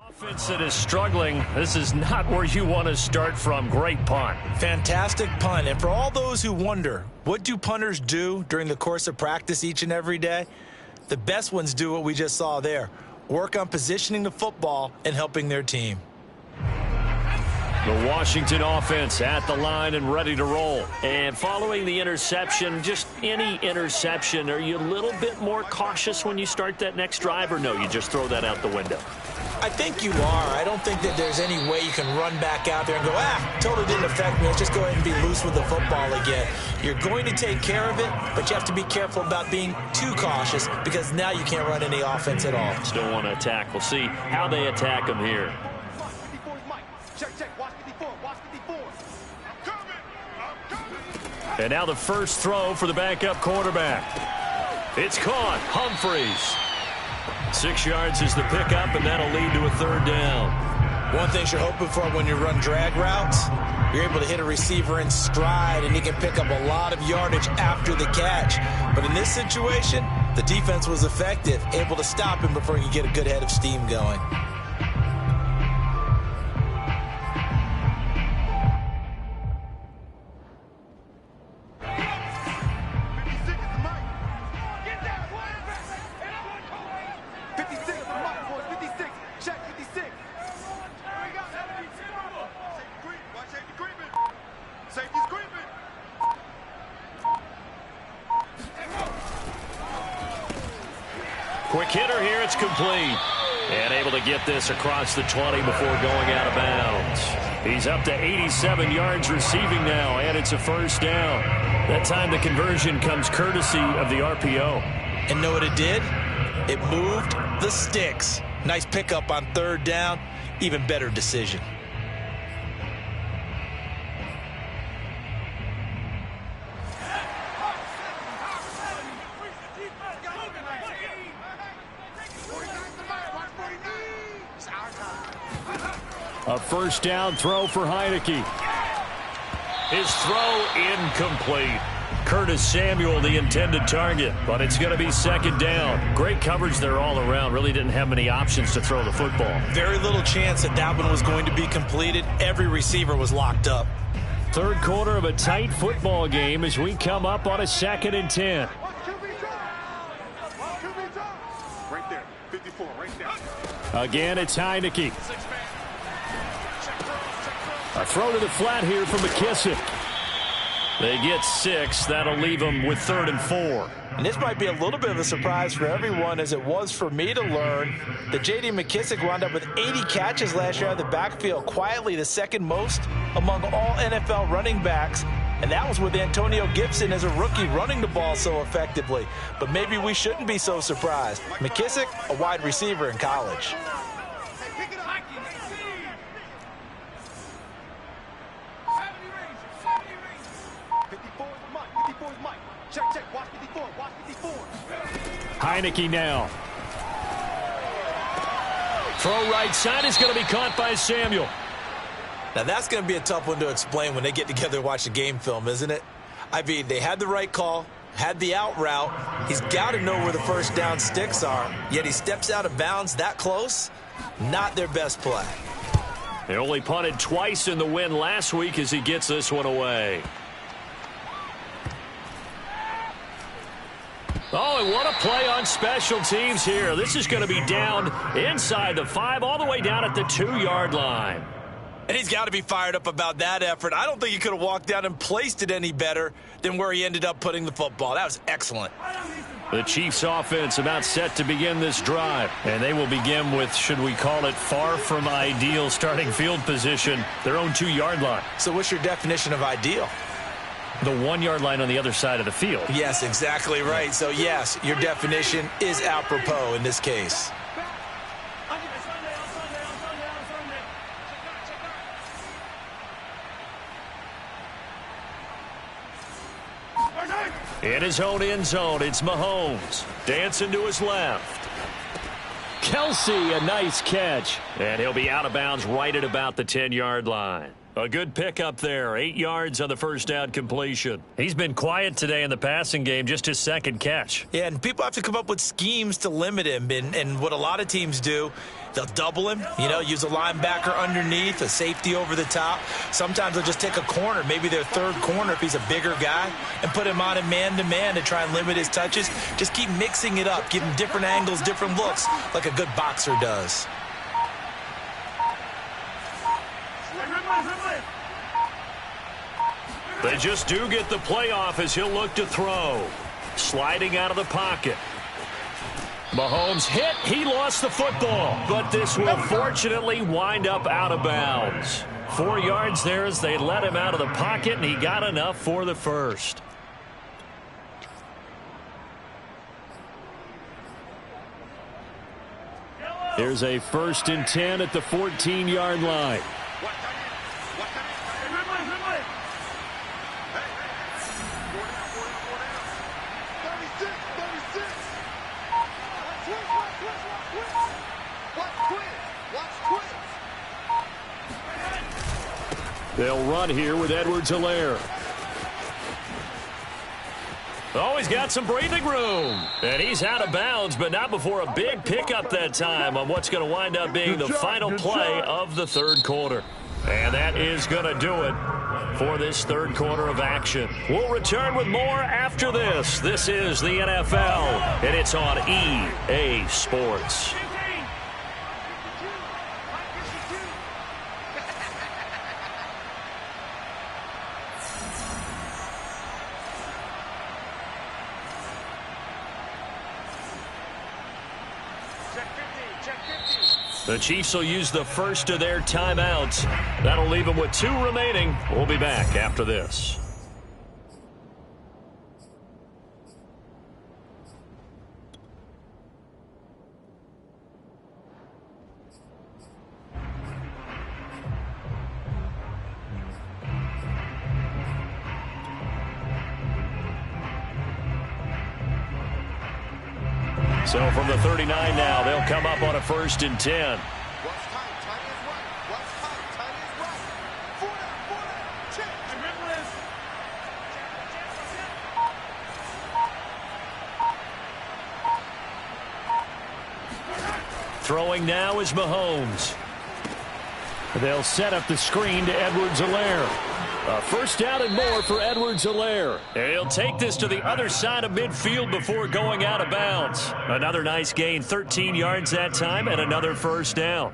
offense that is struggling, this is not where you want to start from. Great punt. Fantastic punt. And for all those who wonder, what do punters do during the course of practice each and every day? The best ones do what we just saw there. Work on positioning the football and helping their team. The Washington offense at the line and ready to roll. And following the interception, just any interception, are you a little bit more cautious when you start that next drive, or no, you just throw that out the window? I think you are. I don't think that there's any way you can run back out there and go, totally didn't affect me. Let's just go ahead and be loose with the football again. You're going to take care of it, but you have to be careful about being too cautious because now you can't run any offense at all. Still want to attack. We'll see how they attack them here. And now the first throw for the backup quarterback. It's caught. Humphreys. 6 yards is the pickup, and that'll lead to a third down. One thing you're hoping for when you run drag routes, you're able to hit a receiver in stride, and he can pick up a lot of yardage after the catch. But in this situation, the defense was effective, able to stop him before he could get a good head of steam going. Quick hitter here, it's complete. And able to get this across the 20 before going out of bounds. He's up to 87 yards receiving now, and it's a first down. That time the conversion comes courtesy of the RPO. And know what it did? It moved the sticks. Nice pickup on third down. Even better decision. A first down throw for Heineke. His throw incomplete. Curtis Samuel, the intended target, but it's going to be second down. Great coverage there all around. Really didn't have many options to throw the football. Very little chance that that one was going to be completed. Every receiver was locked up. Third quarter of a tight football game as we come up on a 2nd and 10. Right there, 54, right there. Again, it's Heineke. A throw to the flat here from McKissick. They get 6. That'll leave them with 3rd and 4. And this might be a little bit of a surprise for everyone, as it was for me to learn that J.D. McKissick wound up with 80 catches last year out of the backfield, quietly the second most among all NFL running backs. And that was with Antonio Gibson as a rookie running the ball so effectively. But maybe we shouldn't be so surprised. McKissick, a wide receiver in college. Heineke now. Throw right side is going to be caught by Samuel. Now, that's going to be a tough one to explain when they get together and watch the game film, isn't it? I mean, they had the right call, had the out route. He's got to know where the first down sticks are, yet he steps out of bounds that close. Not their best play. They only punted twice in the win last week as he gets this one away. Oh, and what a play on special teams here. This is going to be down inside the 5, all the way down at the 2-yard line. And he's got to be fired up about that effort. I don't think he could have walked down and placed it any better than where he ended up putting the football. That was excellent. The Chiefs offense about set to begin this drive. And they will begin with, should we call it, far from ideal starting field position, their own 2-yard line. So what's your definition of ideal? The 1-yard line on the other side of the field. Yes, exactly right. So, yes, your definition is apropos in this case. In his own end zone, it's Mahomes. Dancing to his left. Kelsey, a nice catch. And he'll be out of bounds right at about the 10-yard line. A good pickup there. 8 yards on the first down completion. He's been quiet today in the passing game, just his second catch. Yeah, and people have to come up with schemes to limit him. And what a lot of teams do, they'll double him, use a linebacker underneath, a safety over the top. Sometimes they'll just take a corner, maybe their third corner if he's a bigger guy, and put him on a man-to-man to try and limit his touches. Just keep mixing it up, give him different angles, different looks, like a good boxer does. They just do get the play off as he'll look to throw. Sliding out of the pocket. Mahomes hit. He lost the football. But this will fortunately wind up out of bounds. 4 yards there as they let him out of the pocket, and he got enough for the first. Here's a 1st and 10 at the 14-yard line. They'll run here with Edwards-Helaire. Oh, he's got some breathing room. And he's out of bounds, but not before a big pickup that time on what's going to wind up being the final play of the third quarter. And that is going to do it for this third quarter of action. We'll return with more after this. This is the NFL, and it's on EA Sports. The Chiefs will use the first of their timeouts. That'll leave them with 2 remaining. We'll be back after this. So from the 39 now, they'll come up on a 1st and 10. Throwing now is Mahomes. They'll set up the screen to Edwards-Helaire. A 1st down and more for Edwards-Helaire. He'll take this to the other side of midfield before going out of bounds. Another nice gain, 13 yards that time, and another 1st down.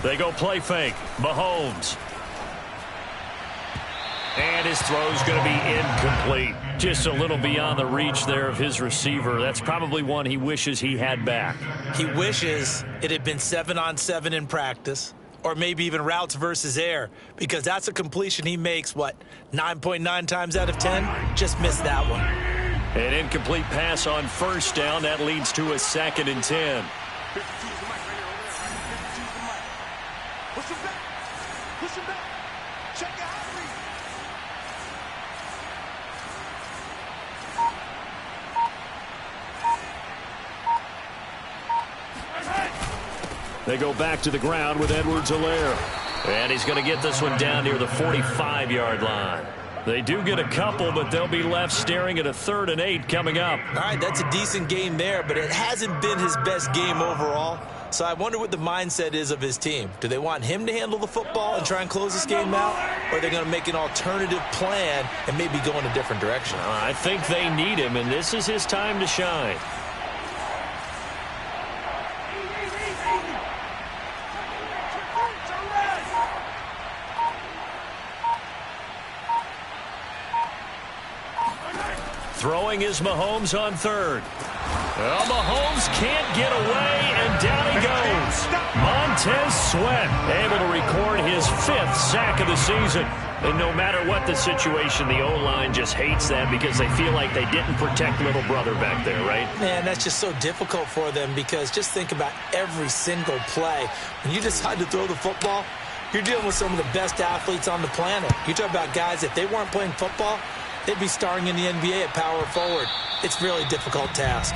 They go play fake. Mahomes. And his throw's going to be incomplete. Just a little beyond the reach there of his receiver. That's probably one he wishes he had back. He wishes it had been 7-on-7 in practice, or maybe even routes versus air, because that's a completion he makes, 9.9 times out of 10? Just missed that one. An incomplete pass on first down. That leads to a 2nd and 10. Push him back. Push him back. Check your hot read. They go back to the ground with Edwards-Helaire. And he's going to get this one down near the 45-yard line. They do get a couple, but they'll be left staring at a 3rd and 8 coming up. All right, that's a decent game there, but it hasn't been his best game overall. So I wonder what the mindset is of his team. Do they want him to handle the football and try and close this game out? Or are they going to make an alternative plan and maybe go in a different direction? I think they need him, and this is his time to shine. Throwing is Mahomes on 3rd. Well, Mahomes can't get away, and down he goes. Montez Sweat able to record his 5th sack of the season. And no matter what the situation, the O-line just hates that because they feel like they didn't protect little brother back there, right? Man, that's just so difficult for them because just think about every single play. When you decide to throw the football, you're dealing with some of the best athletes on the planet. You talk about guys, if they weren't playing football, they'd be starring in the NBA at power forward. It's a really difficult task.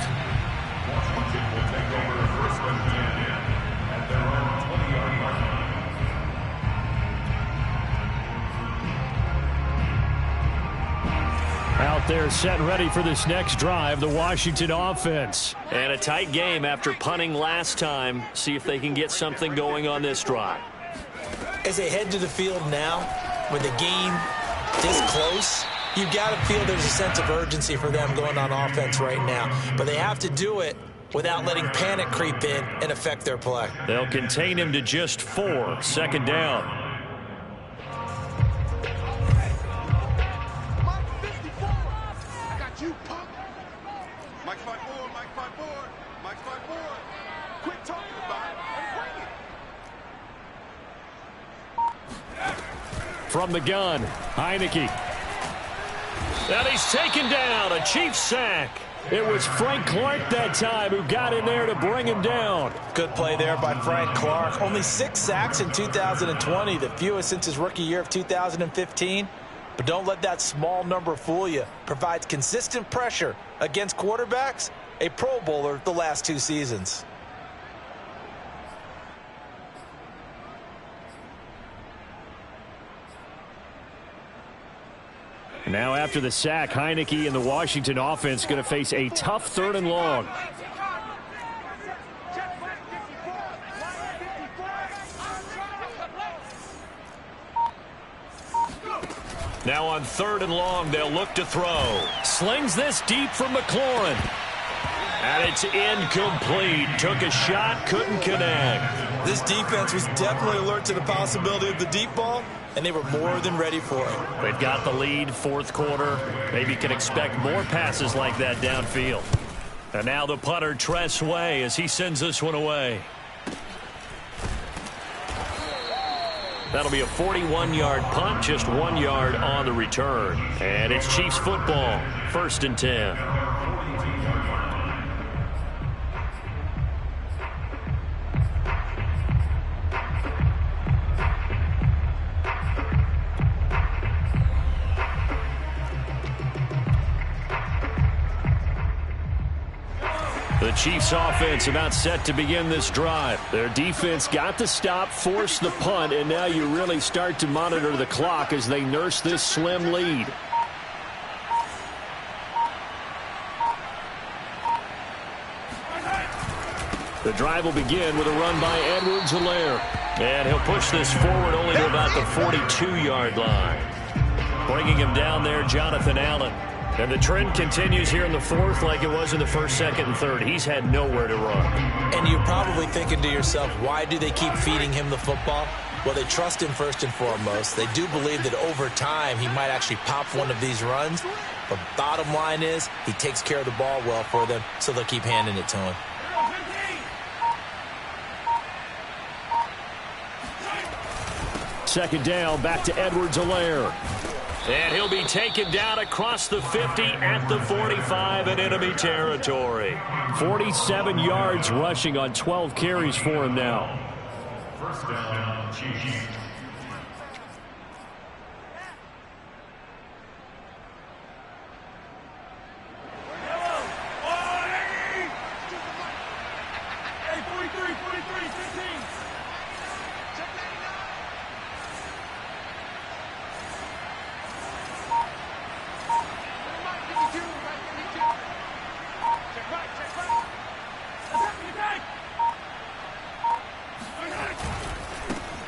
Washington will take over 1st and 10 at their own 20-yard line. Out there set and ready for this next drive, the Washington offense. And a tight game after punting last time. See if they can get something going on this drive. As they head to the field now, with the game this close, you've got to feel there's a sense of urgency for them going on offense right now. But they have to do it without letting panic creep in and affect their play. They'll contain him to just 4. 2nd down. Mike 54. I got you, punk. Mike 54. Mike 54. Mike 54. Quit talking about it and bring it. From the gun, Heineke. And he's taken down, a Chiefs sack. It was Frank Clark that time who got in there to bring him down. Good play there by Frank Clark. Only 6 sacks in 2020, the fewest since his rookie year of 2015. But don't let that small number fool you. Provides consistent pressure against quarterbacks, a Pro Bowler the last 2 seasons. Now after the sack, Heineke and the Washington offense going to face a tough 3rd and long. Now on 3rd and long, they'll look to throw. Slings this deep from McLaurin. And it's incomplete. Took a shot, couldn't connect. This defense was definitely alert to the possibility of the deep ball, and they were more than ready for it. They've got the lead, 4th quarter. Maybe can expect more passes like that downfield. And now the punter, Tress Way, as he sends this one away. That'll be a 41-yard punt, just 1 yard on the return. And it's Chiefs football, 1st and 10. The Chiefs offense about set to begin this drive. Their defense got the stop, forced the punt, and now you really start to monitor the clock as they nurse this slim lead. The drive will begin with a run by Edwards-Helaire. And he'll push this forward only to about the 42-yard line. Bringing him down there, Jonathan Allen. And the trend continues here in the fourth like it was in the first, second, and third. He's had nowhere to run. And you're probably thinking to yourself, why do they keep feeding him the football? Well, they trust him first and foremost. They do believe that over time he might actually pop one of these runs. But bottom line is he takes care of the ball well for them, so they'll keep handing it to him. Second down, back to Edwards-Helaire. And he'll be taken down across the 50 at the 45 in enemy territory. 47 yards rushing on 12 carries for him now. First down, Chiefs.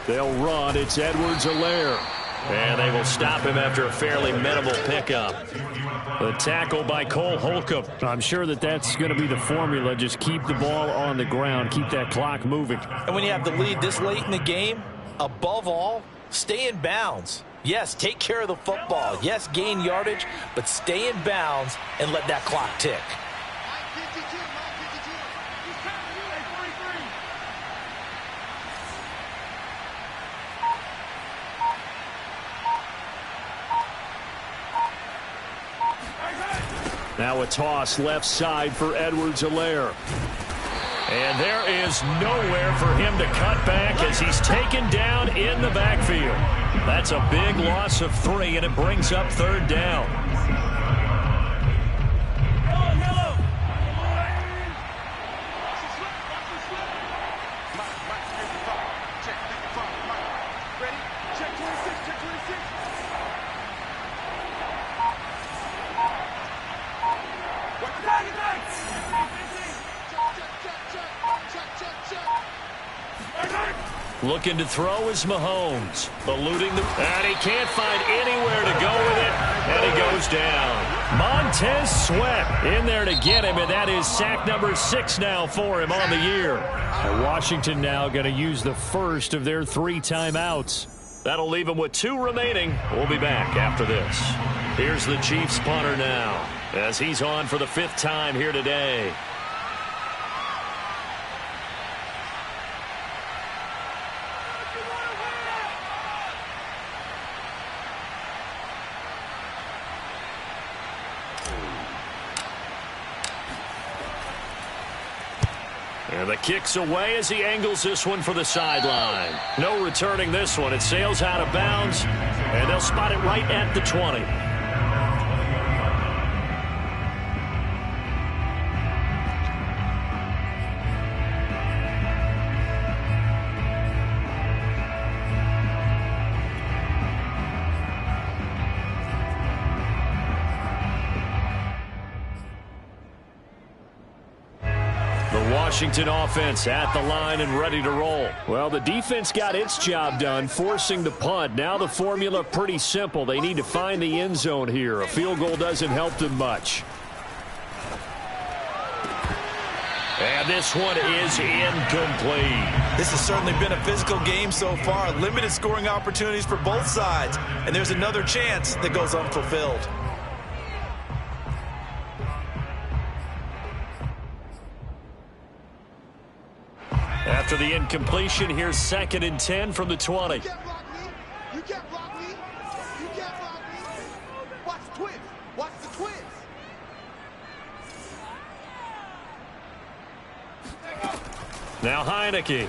They'll run. It's Edwards-Helaire. And they will stop him after a fairly minimal pickup. The tackle by Cole Holcomb. I'm sure that that's going to be the formula. Just keep the ball on the ground. Keep that clock moving. And when you have the lead this late in the game, above all, stay in bounds. Yes, take care of the football. Yes, gain yardage, but stay in bounds and let that clock tick. Now a toss left side for Edwards-Helaire. And there is nowhere for him to cut back as he's taken down in the backfield. That's a big loss of 3, and it brings up third down. Looking to throw is Mahomes. Eluding the... And he can't find anywhere to go with it. And he goes down. Montez Sweat in there to get him. And that is sack number 6 now for him on the year. And Washington now going to use the first of their 3 timeouts. That'll leave him with 2 remaining. We'll be back after this. Here's the Chiefs punter now as he's on for the 5th time here today. And the kick's away as he angles this one for the sideline. No returning this one. It sails out of bounds, and they'll spot it right at the 20. Washington offense at the line and ready to roll. Well, the defense got its job done, forcing the punt. Now the formula pretty simple. They need to find the end zone here. A field goal doesn't help them much. And this one is incomplete. This has certainly been a physical game so far. Limited scoring opportunities for both sides. And there's another chance that goes unfulfilled. After the incompletion, here's 2nd and 10 from the 20. You can't block me. You can't block me. You can't block me. Watch the twins. Watch the twins. Now Heineke.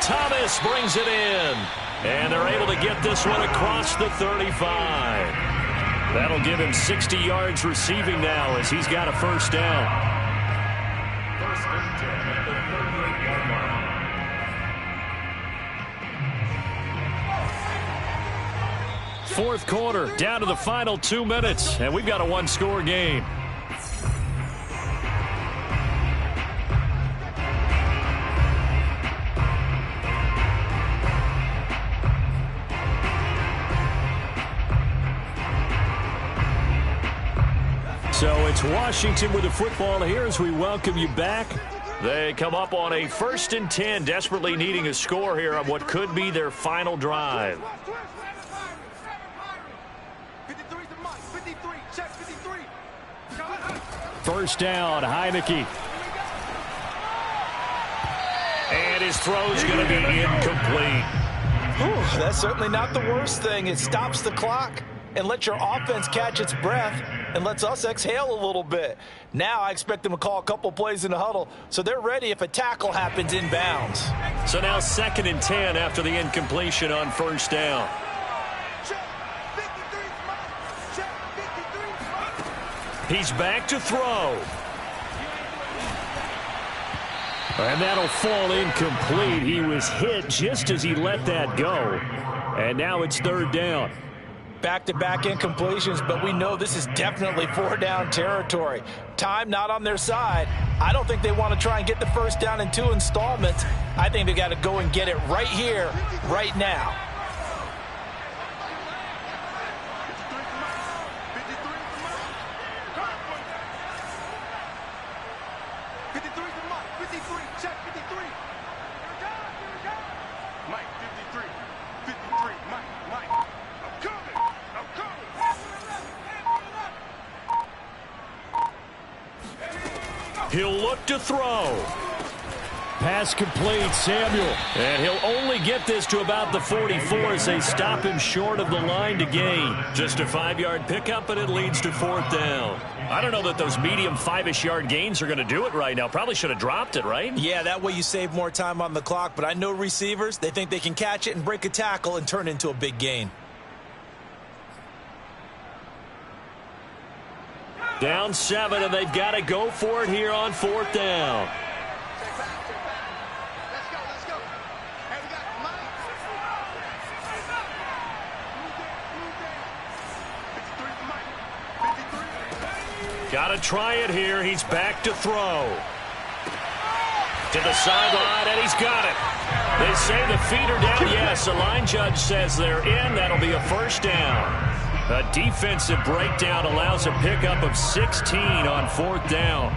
Thomas brings it in. And they're able to get this one across the 35. That'll give him 60 yards receiving now as he's got a first down. First and 10 at the 38-yard line. Fourth quarter, down to the final 2 minutes, and we've got a 1-score game. it's Washington with the football here as we welcome you back. They come up on a 1st and 10, desperately needing a score here on what could be their final drive. 1st down, Heineke. And his throw's going to be incomplete. Whew, that's certainly not the worst thing. It stops the clock and lets your offense catch its breath and lets us exhale a little bit. Now I expect them to call a couple plays in the huddle so they're ready if a tackle happens inbounds. So now 2nd and 10 after the incompletion on 1st down. He's back to throw. And that'll fall incomplete. He was hit just as he let that go. And now it's 3rd down. Back-to-back incompletions, but we know this is definitely 4-down territory. Time not on their side. I don't think they want to try and get the 1st down in 2 installments. I think they got to go and get it right here, right now. He'll look to throw. Pass complete, Samuel. And he'll only get this to about the 44 as they stop him short of the line to gain. Just a 5-yard pickup, and it leads to 4th down. I don't know that those medium 5-ish yard gains are going to do it right now. Probably should have dropped it, right? Yeah, that way you save more time on the clock. But I know receivers, they think they can catch it and break a tackle and turn it into a big gain. Down 7, and they've got to go for it here on 4th down. Got to try it here. He's back to throw. To the sideline, and he's got it. They say the feet are down. Yes, the line judge says they're in. That'll be a 1st down. A defensive breakdown allows a pickup of 16 on 4th down.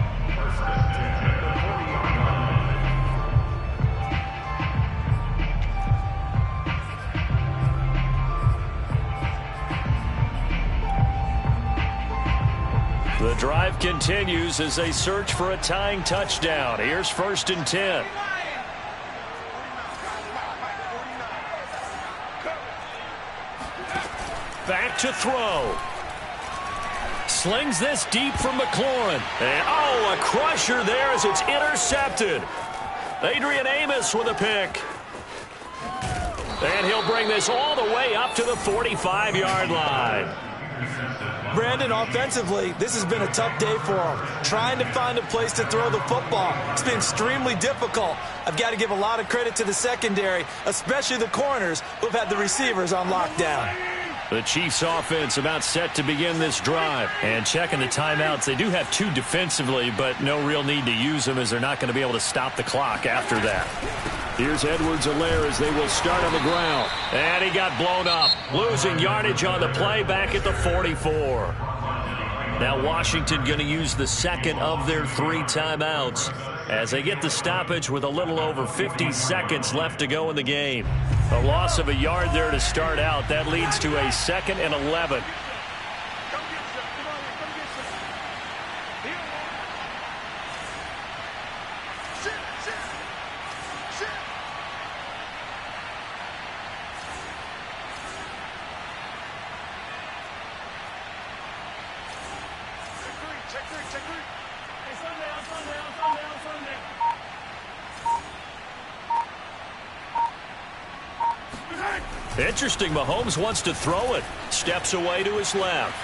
The drive continues as they search for a tying touchdown. Here's 1st and 10. Back to throw. Slings this deep from McLaurin. And, oh, a crusher there as it's intercepted. Adrian Amos with a pick. And he'll bring this all the way up to the 45-yard line. Brandon, offensively, this has been a tough day for him. Trying to find a place to throw the football. It's been extremely difficult. I've got to give a lot of credit to the secondary, especially the corners who've had the receivers on lockdown. The Chiefs offense about set to begin this drive. And checking the timeouts, they do have 2 defensively, but no real need to use them as they're not going to be able to stop the clock after that. Here's Edwards-Helaire as they will start on the ground. And he got blown up. Losing yardage on the play back at the 44. Now Washington going to use the 2nd of their 3 timeouts as they get the stoppage with a little over 50 seconds left to go in the game. A loss of a yard there to start out. That leads to a 2nd and 11. Interesting, Mahomes wants to throw it. Steps away to his left.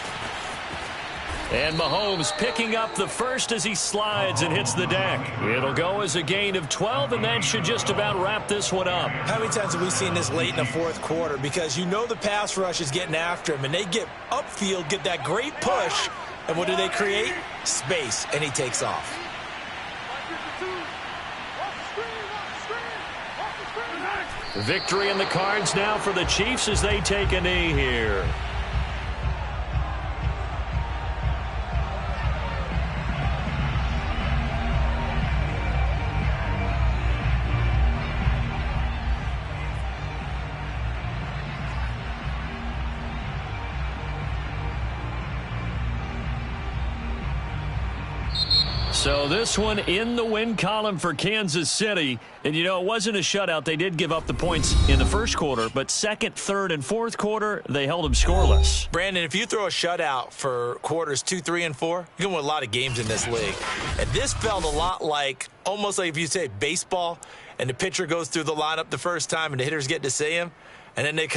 And Mahomes picking up the 1st as he slides and hits the deck. It'll go as a gain of 12, and that should just about wrap this one up. How many times have we seen this late in the 4th quarter? Because you know the pass rush is getting after him, and they get upfield, get that great push, and what do they create? Space, and he takes off. Victory in the cards now for the Chiefs as they take a knee here. So this one in the win column for Kansas City. And, you know, it wasn't a shutout. They did give up the points in the first quarter, but second, third, and fourth quarter, they held them scoreless. Brandon, if you throw a shutout for quarters 2, 3, and 4, you're going to win a lot of games in this league. And this felt a lot like, almost like if you say baseball, and the pitcher goes through the lineup the first time and the hitters get to see him, and then they come